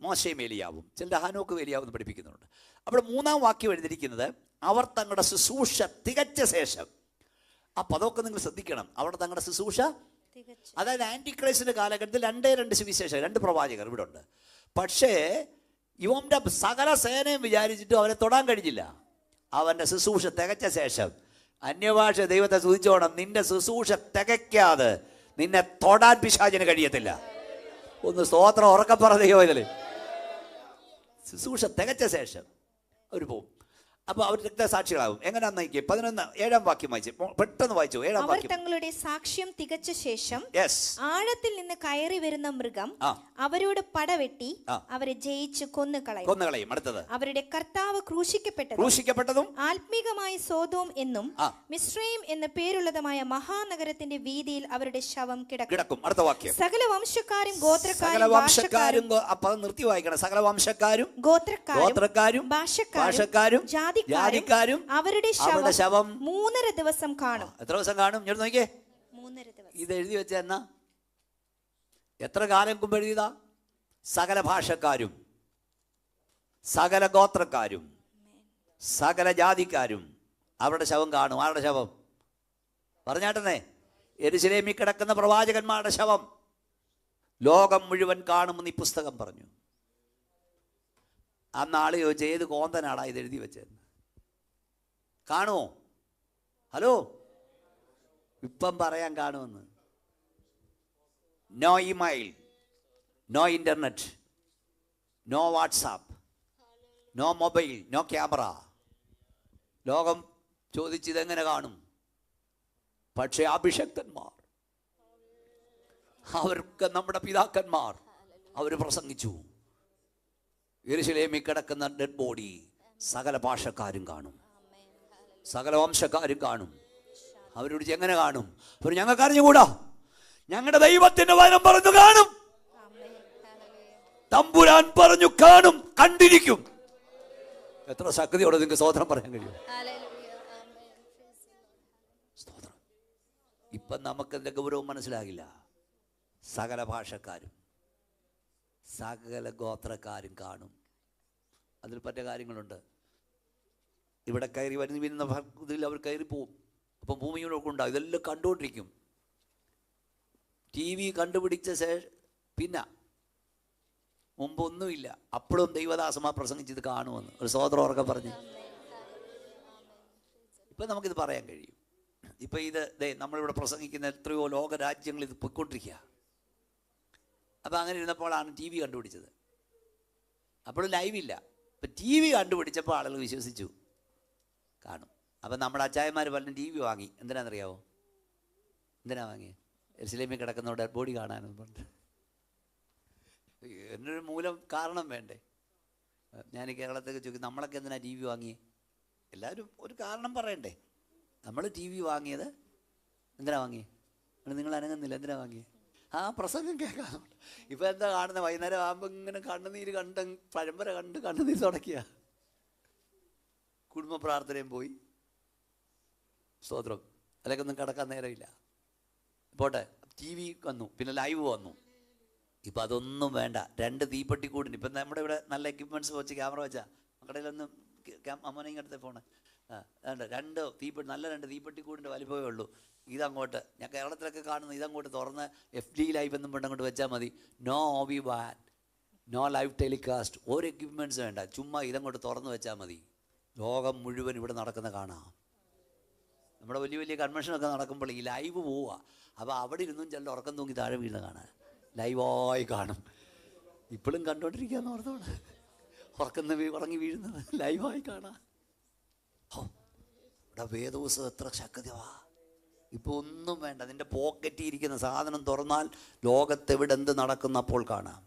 മോശയും ഏലിയാവും. ചിലർ ഹാനോക്കും ഏലിയാവും എന്ന് പഠിപ്പിക്കുന്നുണ്ട്. അവിടെ 3-ാം വാക്യം എഴുതിയിരിക്കുന്നത് അവർ തങ്ങളുടെ ശുശ്രൂഷ തികച്ച ശേഷം. ആ പദമൊക്കെ നിങ്ങൾ ശ്രദ്ധിക്കണം. അവിടെ തങ്ങളുടെ ശുശ്രൂഷ, അതായത് ആൻറ്റി ക്രൈസ്റ്റിൻ്റെ കാലഘട്ടത്തിൽ 2 സുവിശേഷകർ, 2 പ്രവാചകർ ഇവിടെ ഉണ്ട്. പക്ഷേ ഇവന്റെ സകല സേനയും വിചാരിച്ചിട്ടും അവനെ തൊടാൻ കഴിഞ്ഞില്ല. അവൻ്റെ ശുശ്രൂഷ തികച്ച ശേഷം അന്യഭാഷ ദൈവത്തെ സ്തുതിച്ചോണം. നിന്റെ ശുശ്രൂഷ തികയ്ക്കാതെ നിന്നെ തൊടാൻ പിശാചിന് കഴിയത്തില്ല. ഒന്ന് സ്തോത്രം ഉറക്കം പറ ദൈവത്തില്. ശുശ്രൂഷ തികച്ച ശേഷം അവർ പോവും. അപ്പൊ അവർ രക്തസാക്ഷികളാകും. എങ്ങനെയാന്ന് നോക്കി 7-ാം വാക്യം വായിച്ചു, പെട്ടെന്ന് വായിച്ചു. 7-ാം വാക്യം. തങ്ങളുടെ സാക്ഷ്യം തികച്ച ശേഷം യെസ്, ആഴത്തിൽ നിന്ന് കയറി വരുന്ന മൃഗം അവരോട് പടവെട്ടി അവരെ ജയിച്ച് കൊന്നുകളയും. അടുത്തത്, അവരുടെ കർത്താവ് ക്രൂശിക്കപ്പെട്ടതും ആത്മീകമായ സോദോം എന്നും മിസ്രയീം എന്ന പേരുള്ളതുമായ മഹാനഗരത്തിന്റെ വീതിയിൽ അവരുടെ ശവം കിടക്കും. അടുത്ത വാക്യം. സകല വംശക്കാരും ഗോത്രക്കാരും നിർത്തി വായിക്കണം. സകല വംശക്കാരും ഗോത്രക്കാരും ഭാഷക്കാരും ജാതിക്കാരും അവരുടെ ശവം 3.5 ദിവസം കാണും. എത്ര ദിവസം കാണും? ഞാൻ നോക്കിയേ, 3.5 ദിവസം. ഇത് എഴുതി വെച്ച എന്നാ എത്ര കാലം മുമ്പ് എഴുതിയതാ? സകല ഭാഷക്കാരും സകല ഗോത്രക്കാരും സകല ജാതിക്കാരും അവരുടെ ശവം കാണും. ആരുടെ ശവം? പറഞ്ഞാട്ടെന്നേ, യെരൂശലേമിൽ കിടക്കുന്ന പ്രവാചകന്മാരുടെ ശവം ലോകം മുഴുവൻ കാണുമെന്ന് ഈ പുസ്തകം പറഞ്ഞു. അന്ന് ആള് ചോദിച്ചു, ഏത് കോന്തനാടാ ഇത് എഴുതി വെച്ചതെന്ന്. കാണുമോ? ഹലോ, ഇപ്പം പറയാൻ കാണുമെന്ന്. No email, no internet, no WhatsApp, no mobile, no camera. ലോകം ചോദിച്ചിതെങ്ങനെ കാണും? പക്ഷേ അഭിഷക്തന്മാർ, അവർക്ക് നമ്മുടെ പിതാക്കന്മാർ അവർ പ്രസംഗിച്ചു. യെരൂശലേമിൽ കിടക്കുന്ന ഡെഡ് ബോഡി സകല ഭാഷക്കാരും കാണും, സകല വംശക്കാരും കാണും. അവരോട് എങ്ങനെ കാണും? അവർ ഞങ്ങൾക്ക് അറിഞ്ഞുകൂടാ, ഞങ്ങളുടെ ദൈവത്തിന്റെ വചനം പറഞ്ഞു കാണും, തമ്പുരാൻ പറഞ്ഞു കാണും, കണ്ടിരിക്കും. എത്ര ശക്തിയോടെ നിങ്ങൾക്ക് സ്തോത്രം പറയാൻ കഴിയും? സ്തോത്രം. ഇപ്പം നമുക്കെന്തിന്റെ ഗൗരവം മനസ്സിലാകില്ല. സകല ഭാഷക്കാരും സകല ഗോത്രക്കാരും കാണും. അതിൽ പറ്റ കാര്യങ്ങളുണ്ട്. ഇവിടെ കയറി വരുന്ന ഇതിൽ അവർ കയറി പോവും. അപ്പം ഭൂമിയിലൊക്കെ ഉണ്ടാകും. ഇതെല്ലാം കണ്ടുകൊണ്ടിരിക്കും. TV കണ്ടുപിടിച്ച ശേഷം പിന്നെ മുമ്പൊന്നുമില്ല. അപ്പോഴും ദൈവദാസന്മാർ പ്രസംഗിച്ചത് കാണുമെന്ന് ഒരു സ്തോത്രം പറഞ്ഞ് ഇപ്പം നമുക്കിത് പറയാൻ കഴിയും. ഇപ്പം ഇത് നമ്മളിവിടെ പ്രസംഗിക്കുന്ന എത്രയോ ലോകരാജ്യങ്ങൾ ഇത് പൊയ്ക്കൊണ്ടിരിക്കുക. അപ്പം അങ്ങനെ ഇരുന്നപ്പോഴാണ് TV കണ്ടുപിടിച്ചത്. അപ്പോഴും ലൈവില്ല. ഇപ്പം TV കണ്ടുപിടിച്ചപ്പോൾ ആളുകൾ വിശ്വസിച്ചു കാണും. അപ്പം നമ്മുടെ അച്ചായന്മാർ പലരും TV വാങ്ങി. എന്തിനാണെന്നറിയാവോ? എന്തിനാ വാങ്ങി? യെരൂശലേമിൽ കിടക്കുന്ന ഡെഡ് ബോഡി കാണാനെന്ന് പറഞ്ഞിട്ട്. എന്നൊരു മൂലം കാരണം വേണ്ടേ? ഞാൻ കേരളത്തേക്ക് ചോദിക്കും, നമ്മളൊക്കെ എന്തിനാ TV വാങ്ങിയേ? എല്ലാവരും ഒരു കാരണം പറയണ്ടേ? നമ്മൾ TV വാങ്ങിയത് എന്തിനാ വാങ്ങിയേ? നിങ്ങൾ അനങ്ങുന്നില്ല, എന്തിനാ വാങ്ങിയേ? ആ പ്രസംഗം കേൾക്കാം. ഇപ്പം എന്താ കാണുന്നത്? വൈകുന്നേരം ആകുമ്പോൾ ഇങ്ങനെ കണ്ണുനീര് പരമ്പര കണ്ട് കണ്ണുനീര് തുടക്കിയ കുടുംബ പ്രാർത്ഥനയും പോയി. സ്തോത്രം. അതിലൊക്കെ ഒന്നും കിടക്കാൻ നേരമില്ല. പോട്ടെ, TV വന്നു, പിന്നെ ലൈവ് വന്നു. ഇപ്പം അതൊന്നും വേണ്ട. 2 തീപ്പെട്ടിക്കൂടിന് ഇപ്പം നമ്മുടെ ഇവിടെ നല്ല എക്യുപ്മെൻറ്റ്സ് വെച്ച് ക്യാമറ വെച്ചാൽ മക്കളയിലൊന്നും അമ്മനെ ഇങ്ങനത്തെ ഫോണ് അതുകൊണ്ട് 2 തീപ്പെട്ടിക്കൂടിൻ്റെ വലിപ്പമേ ഉള്ളൂ. ഇതങ്ങോട്ട് ഞാൻ കേരളത്തിലൊക്കെ കാണുന്നത് ഇതങ്ങോട്ട് തുറന്ന് FD ലൈവ് എന്നും കൊണ്ട് അങ്ങോട്ട് വെച്ചാൽ മതി. No OB van, no live telecast, ഒരു എക്യുപ്മെൻറ്റ്സ് വേണ്ട. ചുമ്മാ ഇതങ്ങോട്ട് തുറന്ന് വെച്ചാൽ മതി. ലോകം മുഴുവൻ ഇവിടെ നടക്കുന്ന കാണാം. നമ്മുടെ വലിയ വലിയ കൺവെൻഷനൊക്കെ നടക്കുമ്പോൾ ഈ ലൈവ് പോവുക. അപ്പോൾ അവിടെ ഇരുന്നും ചില ഉറക്കം തൂങ്ങി താഴെ വീഴുന്ന കാണാൻ ലൈവായി കാണും. ഇപ്പോഴും കണ്ടുകൊണ്ടിരിക്കുകയെന്ന് ഓർത്തോണ്ട് ഉറങ്ങി വീഴുന്നത് ലൈവായി കാണാം. ഇവിടെ വേദപുസ്തകം എത്ര ശക്തിയാ! ഇപ്പോൾ ഒന്നും വേണ്ട. നിൻ്റെ പോക്കറ്റിൽ ഇരിക്കുന്ന സാധനം തുറന്നാൽ ലോകത്തെവിടെ എന്ത് നടക്കുന്നപ്പോൾ കാണാം.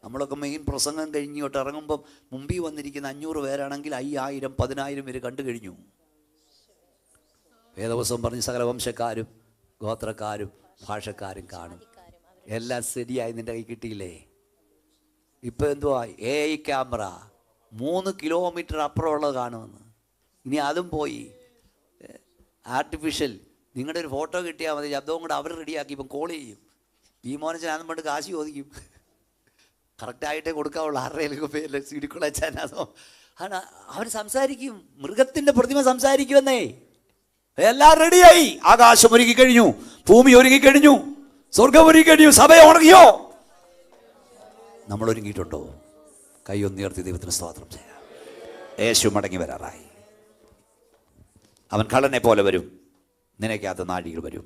നമ്മളൊക്കെ മെയിൻ പ്രസംഗം കഴിഞ്ഞിട്ട് ഇറങ്ങുമ്പം മുമ്പിൽ വന്നിരിക്കുന്ന 500 പേരാണെങ്കിൽ 5000 10,000 പേര് കണ്ടു കഴിഞ്ഞു. വേദപുസ്തകം പറഞ്ഞ് സകല വംശക്കാരും ഗോത്രക്കാരും ഭാഷക്കാരും കാണും. എല്ലാം ശരിയായി നിൻ്റെ കൈ കിട്ടിയില്ലേ? ഇപ്പം എന്തുവാ? AI ക്യാമറ 3 കിലോമീറ്റർ അപ്പുറമുള്ളത് കാണുമെന്ന്. ഇനി അതും പോയി. ആർട്ടിഫിഷ്യൽ നിങ്ങളുടെ ഒരു ഫോട്ടോ കിട്ടിയാൽ മതി, ശബ്ദവും കൂടെ അവർ റെഡിയാക്കി ഇപ്പം കോൾ ചെയ്യും. ഈ മോനച്ചനാന്നും പണ്ട് കാശ് ചോദിക്കും. കറക്റ്റായിട്ടേ കൊടുക്കാവുള്ളൂ. 6 പേര് സിഡിക്കുളച്ചാനോ ആണ് അവർ സംസാരിക്കും. മൃഗത്തിൻ്റെ പ്രതിമ സംസാരിക്കുമെന്നേ. എല്ലാം റെഡിയായി. ആകാശം ഒരുക്കി കഴിഞ്ഞു, ഭൂമി ഒരുങ്ങി കഴിഞ്ഞു, സ്വർഗം ഒരുങ്ങി കഴിഞ്ഞു. സഭ ഉണങ്ങിയോ? നമ്മൾ ഒരുങ്ങിയിട്ടുണ്ടോ? കൈ ഒന്നുയർത്തി ദൈവത്തിന് സ്തോത്രം ചെയ്യാം. യേശു മടങ്ങി വരാറായി. അവൻ കള്ളനെ പോലെ വരും, നിനക്കകത്ത് നാഴികൾ വരും.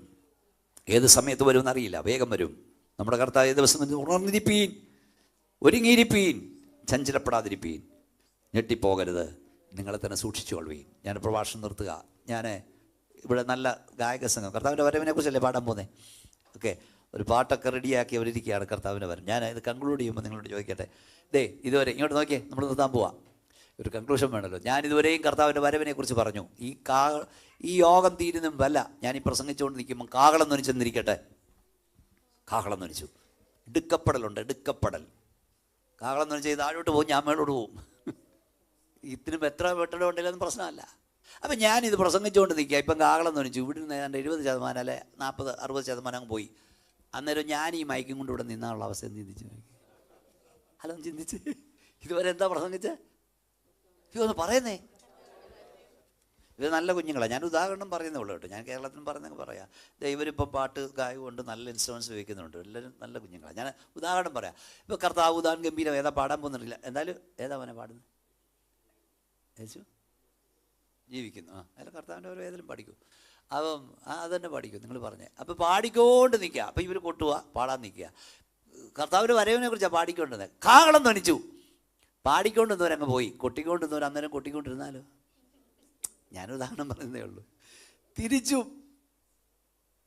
ഏത് സമയത്ത് വരും എന്നറിയില്ല, വേഗം വരും. നമ്മുടെ കർത്താവ് ദിവസം ഉണർന്നിരിപ്പീൻ, ഒരുങ്ങിയിരിപ്പീൻ, ചഞ്ചലപ്പെടാതിരിപ്പീൻ, ഞെട്ടിപ്പോകരുത്, നിങ്ങളെ തന്നെ സൂക്ഷിച്ചു കൊള്ളുവീൻ. ഞാൻ പ്രഭാഷണം നിർത്തുക. ഞാൻ ഇവിടെ നല്ല ഗായക സംഘം കർത്താവിൻ്റെ വരവിനെ കുറിച്ചല്ലേ പാടാൻ പോകുന്നത്. ഓക്കെ, ഒരു പാട്ടൊക്കെ റെഡിയാക്കി അവരിയ്ക്കുകയാണ് കർത്താവിൻ്റെ വരവ്. ഞാൻ ഇത് കൺക്ലൂഡ് ചെയ്യുമ്പോൾ നിങ്ങളോട് ചോദിക്കട്ടെ. ഇതുവരെ ഇങ്ങോട്ട് നോക്കിയേ, നമ്മൾ നിർത്താൻ പോവാം. ഒരു കൺക്ലൂഷൻ വേണമല്ലോ. ഞാൻ ഇതുവരെയും കർത്താവിൻ്റെ വരവിനെ കുറിച്ച് പറഞ്ഞു. ഈ യോഗം തീരുന്നുമ്പല്ല ഞാൻ ഈ പ്രസംഗിച്ചുകൊണ്ട് നിൽക്കുമ്പോൾ കാഹളം ധ്വനിച്ചെന്നിരിക്കട്ടെ. കാഹളം ധ്വനിച്ചു. എടുക്കപ്പെടലുണ്ട്, എടുക്കപ്പെടൽ. കാഹളം ധ്വനിച്ച് താഴോട്ട് പോകും, ഞാൻ മേളോട്ട് പോവും. ഇതിനും എത്ര വെട്ടലുണ്ടെങ്കിലും പ്രശ്നമല്ല. അപ്പം ഞാനിത് പ്രസംഗിച്ചുകൊണ്ട് നിൽക്കുക. ഇപ്പം കാഹളം ധ്വനിച്ചു. ഇവിടെ നിന്ന് ഏതാണ്ട് 70% അല്ലെ 40-60% അങ്ങ് പോയി. അന്നേരം ഞാൻ ഈ മൈക്കും കൊണ്ട് ഇവിടെ നിന്നുള്ള അവസ്ഥ ചിന്തിച്ച് നോക്കി. ഹലോ, ചിന്തിച്ച് ഇതുവരെ എന്താ പ്രസംഗിച്ചേ? ഒന്ന് പറയുന്നേ. ഇത് നല്ല കുഞ്ഞുങ്ങളാണ്. ഞാൻ ഉദാഹരണം പറയുന്നേ ഉള്ളൂ കേട്ടോ. ഞാൻ കേരളത്തിൽ പറയുന്നതൊക്കെ പറയാം. ഇവരിപ്പോൾ പാട്ട് ഗായകമുണ്ട്, നല്ല ഇൻസ്ട്രുമെൻറ്റ്സ് ഉപയോഗിക്കുന്നുണ്ട്. എല്ലാവരും നല്ല കുഞ്ഞുങ്ങളാണ്. ഞാൻ ഉദാഹരണം പറയാം. ഇപ്പോൾ കർത്താവ് ഉദാഹരണം ഗംഭീരം ഏതാ പാടാൻ പോകുന്നില്ല. എന്തായാലും ഏതാ അവനെ പാടുന്നത്? യേശു ജീവിക്കുന്നു. അതിൽ കർത്താവിൻ്റെ ഓരോ ഏതെങ്കിലും പഠിക്കും. അപ്പം അതന്നെ പാടിക്കും നിങ്ങൾ പറഞ്ഞേ. അപ്പം പാടിക്കൊണ്ട് നിൽക്കുക. അപ്പം ഇവർ കൊട്ടുക, പാടാൻ നിൽക്കുക. കർത്താവിൻ്റെ വരവിനെ കുറിച്ചാണ് പാടിക്കൊണ്ടിരുന്നത്. കാഹളം ധ്വനിച്ചു, പാടിക്കൊണ്ടിരുന്നവരങ്ങ് പോയി. കൊട്ടിക്കൊണ്ടിരുന്നവർ അന്നേരം കൊട്ടിക്കൊണ്ടിരുന്നാലോ? ഞാനൊരു ഉദാഹരണം പറയുന്നതേ ഉള്ളൂ. തിരിച്ചും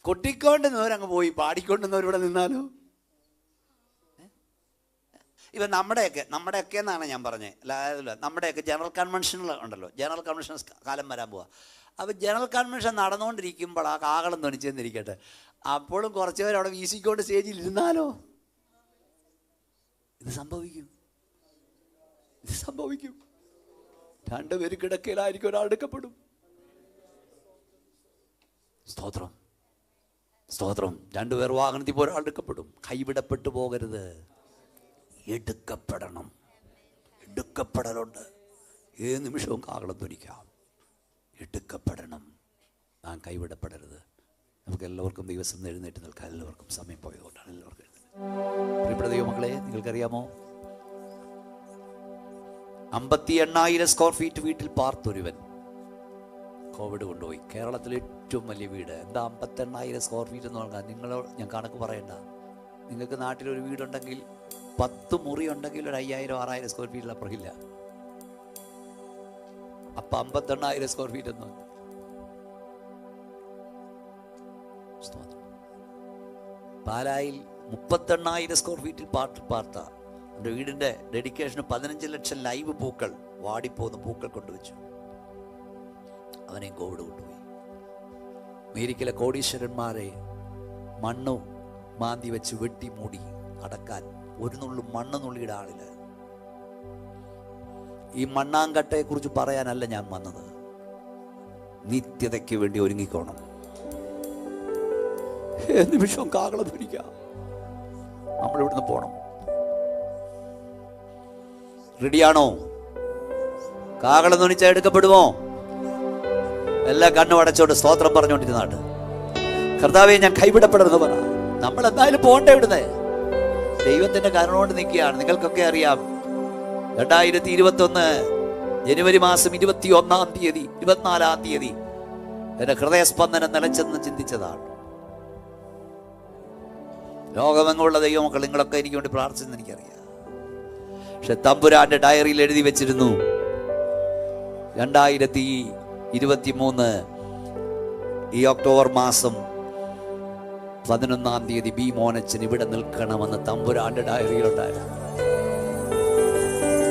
കൊട്ടിക്കൊണ്ടിരുന്നവരങ്ങ് പോയി, പാടിക്കൊണ്ടിരുന്നവരിവിടെ നിന്നാലോ? ഇപ്പം നമ്മുടെയൊക്കെ എന്നാണ് ഞാൻ പറഞ്ഞത്. അല്ലാതെ നമ്മുടെയൊക്കെ ജനറൽ കൺവെൻഷനുകൾ ഉണ്ടല്ലോ, ജനറൽ കൺവെൻഷൻ കാലം വരാൻ പോവാ. അപ്പോൾ ജനറൽ കൺവെൻഷൻ നടന്നുകൊണ്ടിരിക്കുമ്പോൾ ആ കാഹളം ധ്വനിച്ചെന്നിരിക്കട്ടെ, അപ്പോഴും കുറച്ച് പേർ അവിടെ വീശിക്കൊണ്ട് സ്റ്റേജിൽ ഇരുന്നാലോ? ഇത് സംഭവിക്കും. രണ്ടുപേര് കിടക്കയിലായിരിക്കും, ഒരാൾ എടുക്കപ്പെടും. സ്തോത്രം. രണ്ടുപേർ വാഹനത്തിൽ പോയി ഒരാൾ എടുക്കപ്പെടും. കൈവിടപ്പെട്ടു പോകരുത്, എടുക്കപ്പെടലുണ്ട്. ഏത് നിമിഷവും കാഹളം ധ്വനിക്കാം. എടുക്കപ്പെടണം. നാം കൈവിടപ്പെടരുത്. നമുക്ക് എല്ലാവർക്കും ദിവസം എഴുന്നേറ്റ് നിൽക്കാം. എല്ലാവർക്കും സമയം പോയതുകൊണ്ടാണ് എല്ലാവർക്കും എഴുന്നേറ്റ്. പ്രിയപ്പെട്ട ദൈവമക്കളെ, നിങ്ങൾക്കറിയാമോ, 58,000 സ്ക്വയർ ഫീറ്റ് വീട്ടിൽ പാർത്തൊരുവൻ കോവിഡ് കൊണ്ടുപോയി. കേരളത്തിലെ ഏറ്റവും വലിയ വീട് എന്താ 58,000 സ്ക്വയർ ഫീറ്റ് എന്ന് പറഞ്ഞാൽ? ഞാൻ കണക്ക് പറയണ്ട. നിങ്ങൾക്ക് നാട്ടിലൊരു വീടുണ്ടെങ്കിൽ 10 മുറി ഉണ്ടെങ്കിൽ ഒരു 5,000-6,000 സ്ക്വയർ ഫീറ്റിൽ അപ്പുറമില്ല. അപ്പം 58,000 സ്ക്വയർ ഫീറ്റ് എന്ന് പറഞ്ഞു. പാലായിൽ 38,000 സ്ക്വയർ ഫീറ്റിൽ പാർത്ത എൻ്റെ വീടിൻ്റെ ഡെഡിക്കേഷന് 15 ലക്ഷം ലൈവ് പൂക്കൾ, വാടിപ്പോകുന്ന പൂക്കൾ കൊണ്ടുവച്ചു. അവനെയും കോവിഡ് കൊണ്ടുപോയി. അമേരിക്കയിലെ കോടീശ്വരന്മാരെ മണ്ണ് മാന്തി വെച്ച് വെട്ടി മൂടി അടക്കാൻ ഒരു നുള്ളു മണ്ണ് നുള്ളിയുടെ ആളില്ല. ഈ മണ്ണാങ്കട്ടയെ കുറിച്ച് പറയാനല്ല ഞാൻ വന്നത്. നിത്യതയ്ക്ക് വേണ്ടി ഒരുങ്ങിക്കോണം. നിമിഷവും കാഹളം ധ്വനിക്കാം. നമ്മളിവിടുന്ന് പോണം. റെഡിയാണോ? കാഹളം ധ്വനിച്ചാൽ എടുക്കപ്പെടുമോ? എല്ലാ കണ്ണും അടച്ചോണ്ട് സ്തോത്രം പറഞ്ഞുകൊണ്ടിരുന്നാട്ട് കർത്താവേ ഞാൻ കൈവിടപ്പെടരുതെന്ന് പറ. നമ്മൾ എന്തായാലും പോകണ്ടേ ഇവിടുന്ന്? ദൈവത്തിന്റെ കരുണ കൊണ്ട് നിൽക്കുകയാണ്. നിങ്ങൾക്കൊക്കെ അറിയാം, 2021 ജനുവരി മാസം 21-ാം തീയതി 24-ാം തീയതി എന്റെ ഹൃദയസ്പന്ദനം നിലച്ചെന്ന് ചിന്തിച്ചതാണ്. ലോകമെങ്ങുള്ള ദൈവമക്കൾ നിങ്ങളൊക്കെ എനിക്ക് വേണ്ടി പ്രാർത്ഥിച്ചെന്ന് എനിക്കറിയാം. പക്ഷെ തമ്പുരാന്റെ ഡയറിയിൽ എഴുതി വെച്ചിരുന്നു 2023 ഈ ഒക്ടോബർ മാസം 11-ാം തീയതി ബി മോനച്ചൻ ഇവിടെ നിൽക്കണമെന്ന് തമ്പുരാന്റെ ഡയറിയിലുണ്ടായിരുന്നു.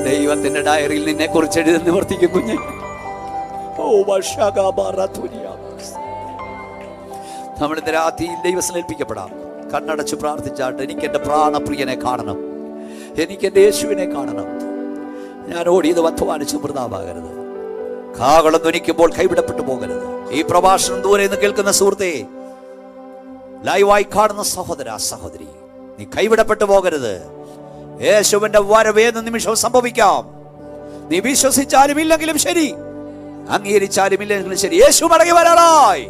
ദൈവത്തിന്റെ ഡയറിയിൽ നിന്നെ കുറിച്ച് എഴുതി നിവർത്തിക്കും കുഞ്ഞെ. നമ്മൾ ഇന്ന് രാത്രിയിൽ ദൈവത്തിൽ ഏൽപ്പിക്കപ്പെടാം. കണ്ണടച്ച് പ്രാർത്ഥിച്ചാട്ട് എനിക്ക് എൻ്റെ പ്രാണപ്രിയനെ കാണണം, എനിക്ക് എൻ്റെ യേശുവിനെ കാണണം. ഞാൻ ഓടിയത് അധ്വാനിച്ച് വൃഥാവാകരുത്. കാഹളം ധ്വനിക്കുമ്പോൾ കൈവിടപ്പെട്ടു പോകരുത്. ഈ പ്രഭാഷണം ദൂരെ നിന്ന് കേൾക്കുന്ന സുഹൃത്തേ, ലൈവായി കാണുന്ന സഹോദര സഹോദരി, നീ കൈവിടപ്പെട്ടു പോകരുത്. യേശുവിന്റെ വരവ് ഏത് നിമിഷവും സംഭവിക്കാം. നീ വിശ്വസിച്ചാലും ഇല്ലെങ്കിലും ശരി, അംഗീകരിച്ചാലും ഇല്ലെങ്കിലും ശരി, യേശു മടങ്ങി വരാനായി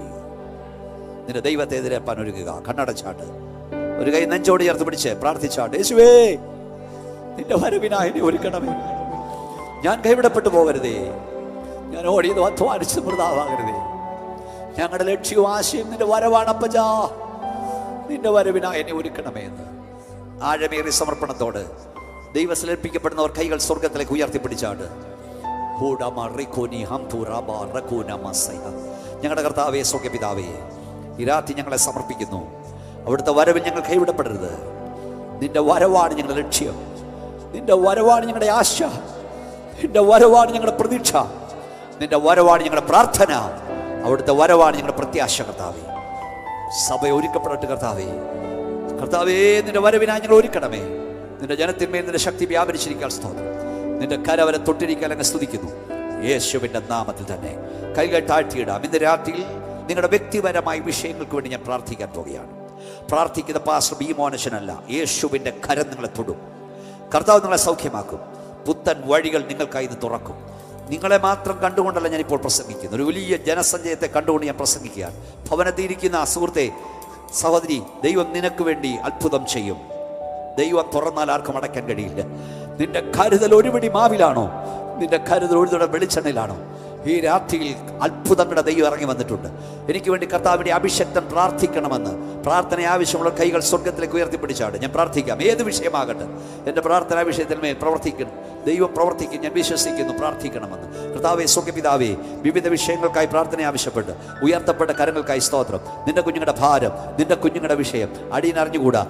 നിന്റെ ദൈവത്തെ എതിരേൽപ്പാൻ ഒരുങ്ങുക. കണ്ണടച്ചാട്ട് ഒരു കൈ നെഞ്ചോട് ചേർത്ത് പിടിച്ച് പ്രാർത്ഥിച്ചാട്ട്, യേശുവേ നിന്റെ വരവിനായി നീ ഒരുക്കണമേ. ഞാൻ കൈവിടപ്പെട്ടു പോകരുതേ. ഞാൻ ഓടിയത് അധ്വാനിച്ച് വൃഥാവാകരുതേ. ഞങ്ങളുടെ ലക്ഷ്യവും ആശയം നിന്റെ വരവാണ് അപ്പജാ. നിന്റെ വരവിനായി എന്നെ ഒരുക്കണമേ എന്ന് ആഴമേറിയ സമർപ്പണത്തോട് ദൈവത്തിൽ ഏൽപ്പിക്കപ്പെടുന്നവർ കൈകൾ സ്വർഗത്തിലേക്ക് ഉയർത്തിപ്പിടിച്ചാണ്. ഞങ്ങളുടെ കർത്താവേ, സ്വർഗ്ഗപിതാവേ, ഈ രാത്രി ഞങ്ങളെ സമർപ്പിക്കുന്നു. അവിടുത്തെ വരവിൽ ഞങ്ങൾ കൈവിടപ്പെടരുത്. നിന്റെ വരവാണ് ഞങ്ങളുടെ ലക്ഷ്യം, നിന്റെ വരവാണ് ഞങ്ങളുടെ ആശ, നിന്റെ വരവാണ് ഞങ്ങളുടെ പ്രതീക്ഷ, നിന്റെ വരവാണ് ഞങ്ങളുടെ പ്രാർത്ഥന, അവിടുത്തെ വരവാണ് ഞങ്ങളുടെ പ്രത്യാശ. കർത്താവേ, സഭ ഒരുക്കപ്പെടട്ടെ. കർത്താവേ, കർത്താവേ, നിന്റെ വരവിനായി ഞങ്ങൾ ഒരുക്കണമേ. നിന്റെ ജനത്തിന്മേൽ നിന്റെ ശക്തി വ്യാപരിച്ചിരിക്കാൻ സ്തോത്രം. നിന്റെ കരവരെ തൊട്ടിരിക്കാൻ അങ്ങ് സ്തുതിക്കുന്നു. യേശുവിന്റെ നാമത്തിൽ തന്നെ കൈകൾ താഴ്ത്തിയിടാം. ഇന്ന് രാത്രിയിൽ നിങ്ങളുടെ വ്യക്തിപരമായ വിഷയങ്ങൾക്ക് വേണ്ടി ഞാൻ പ്രാർത്ഥിക്കാൻ പോവുകയാണ്. പ്രാർത്ഥിക്കുന്ന പാസ്റ്റർ ബി മോനച്ചനല്ല, യേശുവിന്റെ കരം നിങ്ങളെ തൊടും. കർത്താവ് നിങ്ങളെ സൗഖ്യമാക്കും. പുത്തൻ വഴികൾ നിങ്ങൾക്കായി ഇത് തുറക്കും. നിങ്ങളെ മാത്രം കണ്ടുകൊണ്ടല്ല ഞാനിപ്പോൾ പ്രസംഗിക്കുന്നു, ഒരു വലിയ ജനസഞ്ചയത്തെ കണ്ടുകൊണ്ട് ഞാൻ പ്രസംഗിക്കുകയാണ്. ഭവനത്തിൽ ഇരിക്കുന്ന സുഹൃത്തെ, സഹോദരി, ദൈവം നിനക്ക് വേണ്ടി അത്ഭുതം ചെയ്യും. ദൈവം തുറന്നാൽ ആർക്കും അടയ്ക്കാൻ കഴിയില്ല. നിന്റെ കരുതൽ ഒരു പിടി മാവിലാണോ? നിന്റെ കരുതൽ ഒരു തുടർ വെളിച്ചെണ്ണയിലാണോ? ഈ രാത്രിയിൽ അത്ഭുതങ്ങളുടെ ദൈവം ഇറങ്ങി വന്നിട്ടുണ്ട്. എനിക്ക് വേണ്ടി കർത്താവിന്റെ അഭിഷക്തൻ പ്രാർത്ഥിക്കണമെന്ന് പ്രാർത്ഥന ആവശ്യമുള്ള കൈകൾ സ്വർഗത്തിലേക്ക് ഉയർത്തിപ്പിടിച്ചാണ്. ഞാൻ പ്രാർത്ഥിക്കാം. ഏത് വിഷയമാകട്ടെ, എൻ്റെ പ്രാർത്ഥനാ വിഷയത്തിന്മേൽ പ്രവർത്തിക്കുന്നു. ദൈവം പ്രവർത്തിക്കും, ഞാൻ വിശ്വസിക്കുന്നു. പ്രാർത്ഥിക്കണമെന്ന്. കർത്താവേ, സ്വർഗ്ഗപിതാവേ, വിവിധ വിഷയങ്ങൾക്കായി പ്രാർത്ഥന ആവശ്യപ്പെട്ട് ഉയർത്തപ്പെട്ട കരങ്ങൾക്കായി സ്തോത്രം. നിന്റെ കുഞ്ഞുങ്ങളുടെ ഭാരം, നിന്റെ കുഞ്ഞുങ്ങളുടെ വിഷയം അടിയനറിഞ്ഞുകൂടാ,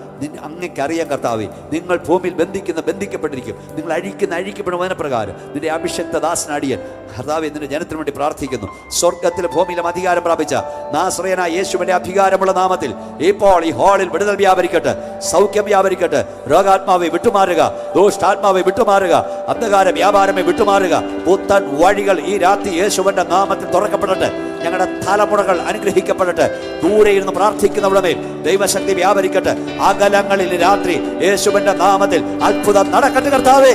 അങ്ങേക്ക് അറിയാം കർത്താവേ. നിങ്ങൾ ഭൂമിയിൽ ബന്ധിക്കപ്പെട്ടിരിക്കും. നിങ്ങൾ അഴിക്കപ്പെടും. പ്രകാരം നിന്റെ അഭിഷക്ത ദാസൻ അടിയൻ കർത്താവേ, നിന്റെ ജനത്തിന് വേണ്ടി പ്രാർത്ഥിക്കുന്നു. സ്വർഗത്തിലും ഭൂമിയിലും അധികാരം പ്രാപിച്ച നാസറേയനായ യേശുവിന്റെ അധികാരമുള്ള നാമത്തിൽ ഇപ്പോൾ ഈ ഹാളിൽ വിടുതൽ വ്യാപരിക്കട്ടെ, സൗഖ്യം വ്യാപരിക്കട്ടെ. രോഗാത്മാവെ വിട്ടുമാറുക, ദുഷ്ടാത്മാവെ വിട്ടുമാറുക, അന്ധകാര വ്യാപാരമേ വിട്ടുമാറുക. പുത്തൻ വഴികൾ ഈ രാത്രി യേശുവിന്റെ നാമത്തിൽ തുറക്കപ്പെടട്ടെ. ഞങ്ങളുടെ തലമുറകൾ അനുഗ്രഹിക്കപ്പെടട്ടെ. ദൂരെ ഇരുന്ന് പ്രാർത്ഥിക്കുന്നവരുടെ മേൽ ദൈവശക്തി വ്യാപരിക്കട്ടെ. അകലങ്ങളിൽ രാത്രി യേശുവിന്റെ നാമത്തിൽ അത്ഭുതം നടക്കട്ടെ കർത്താവേ.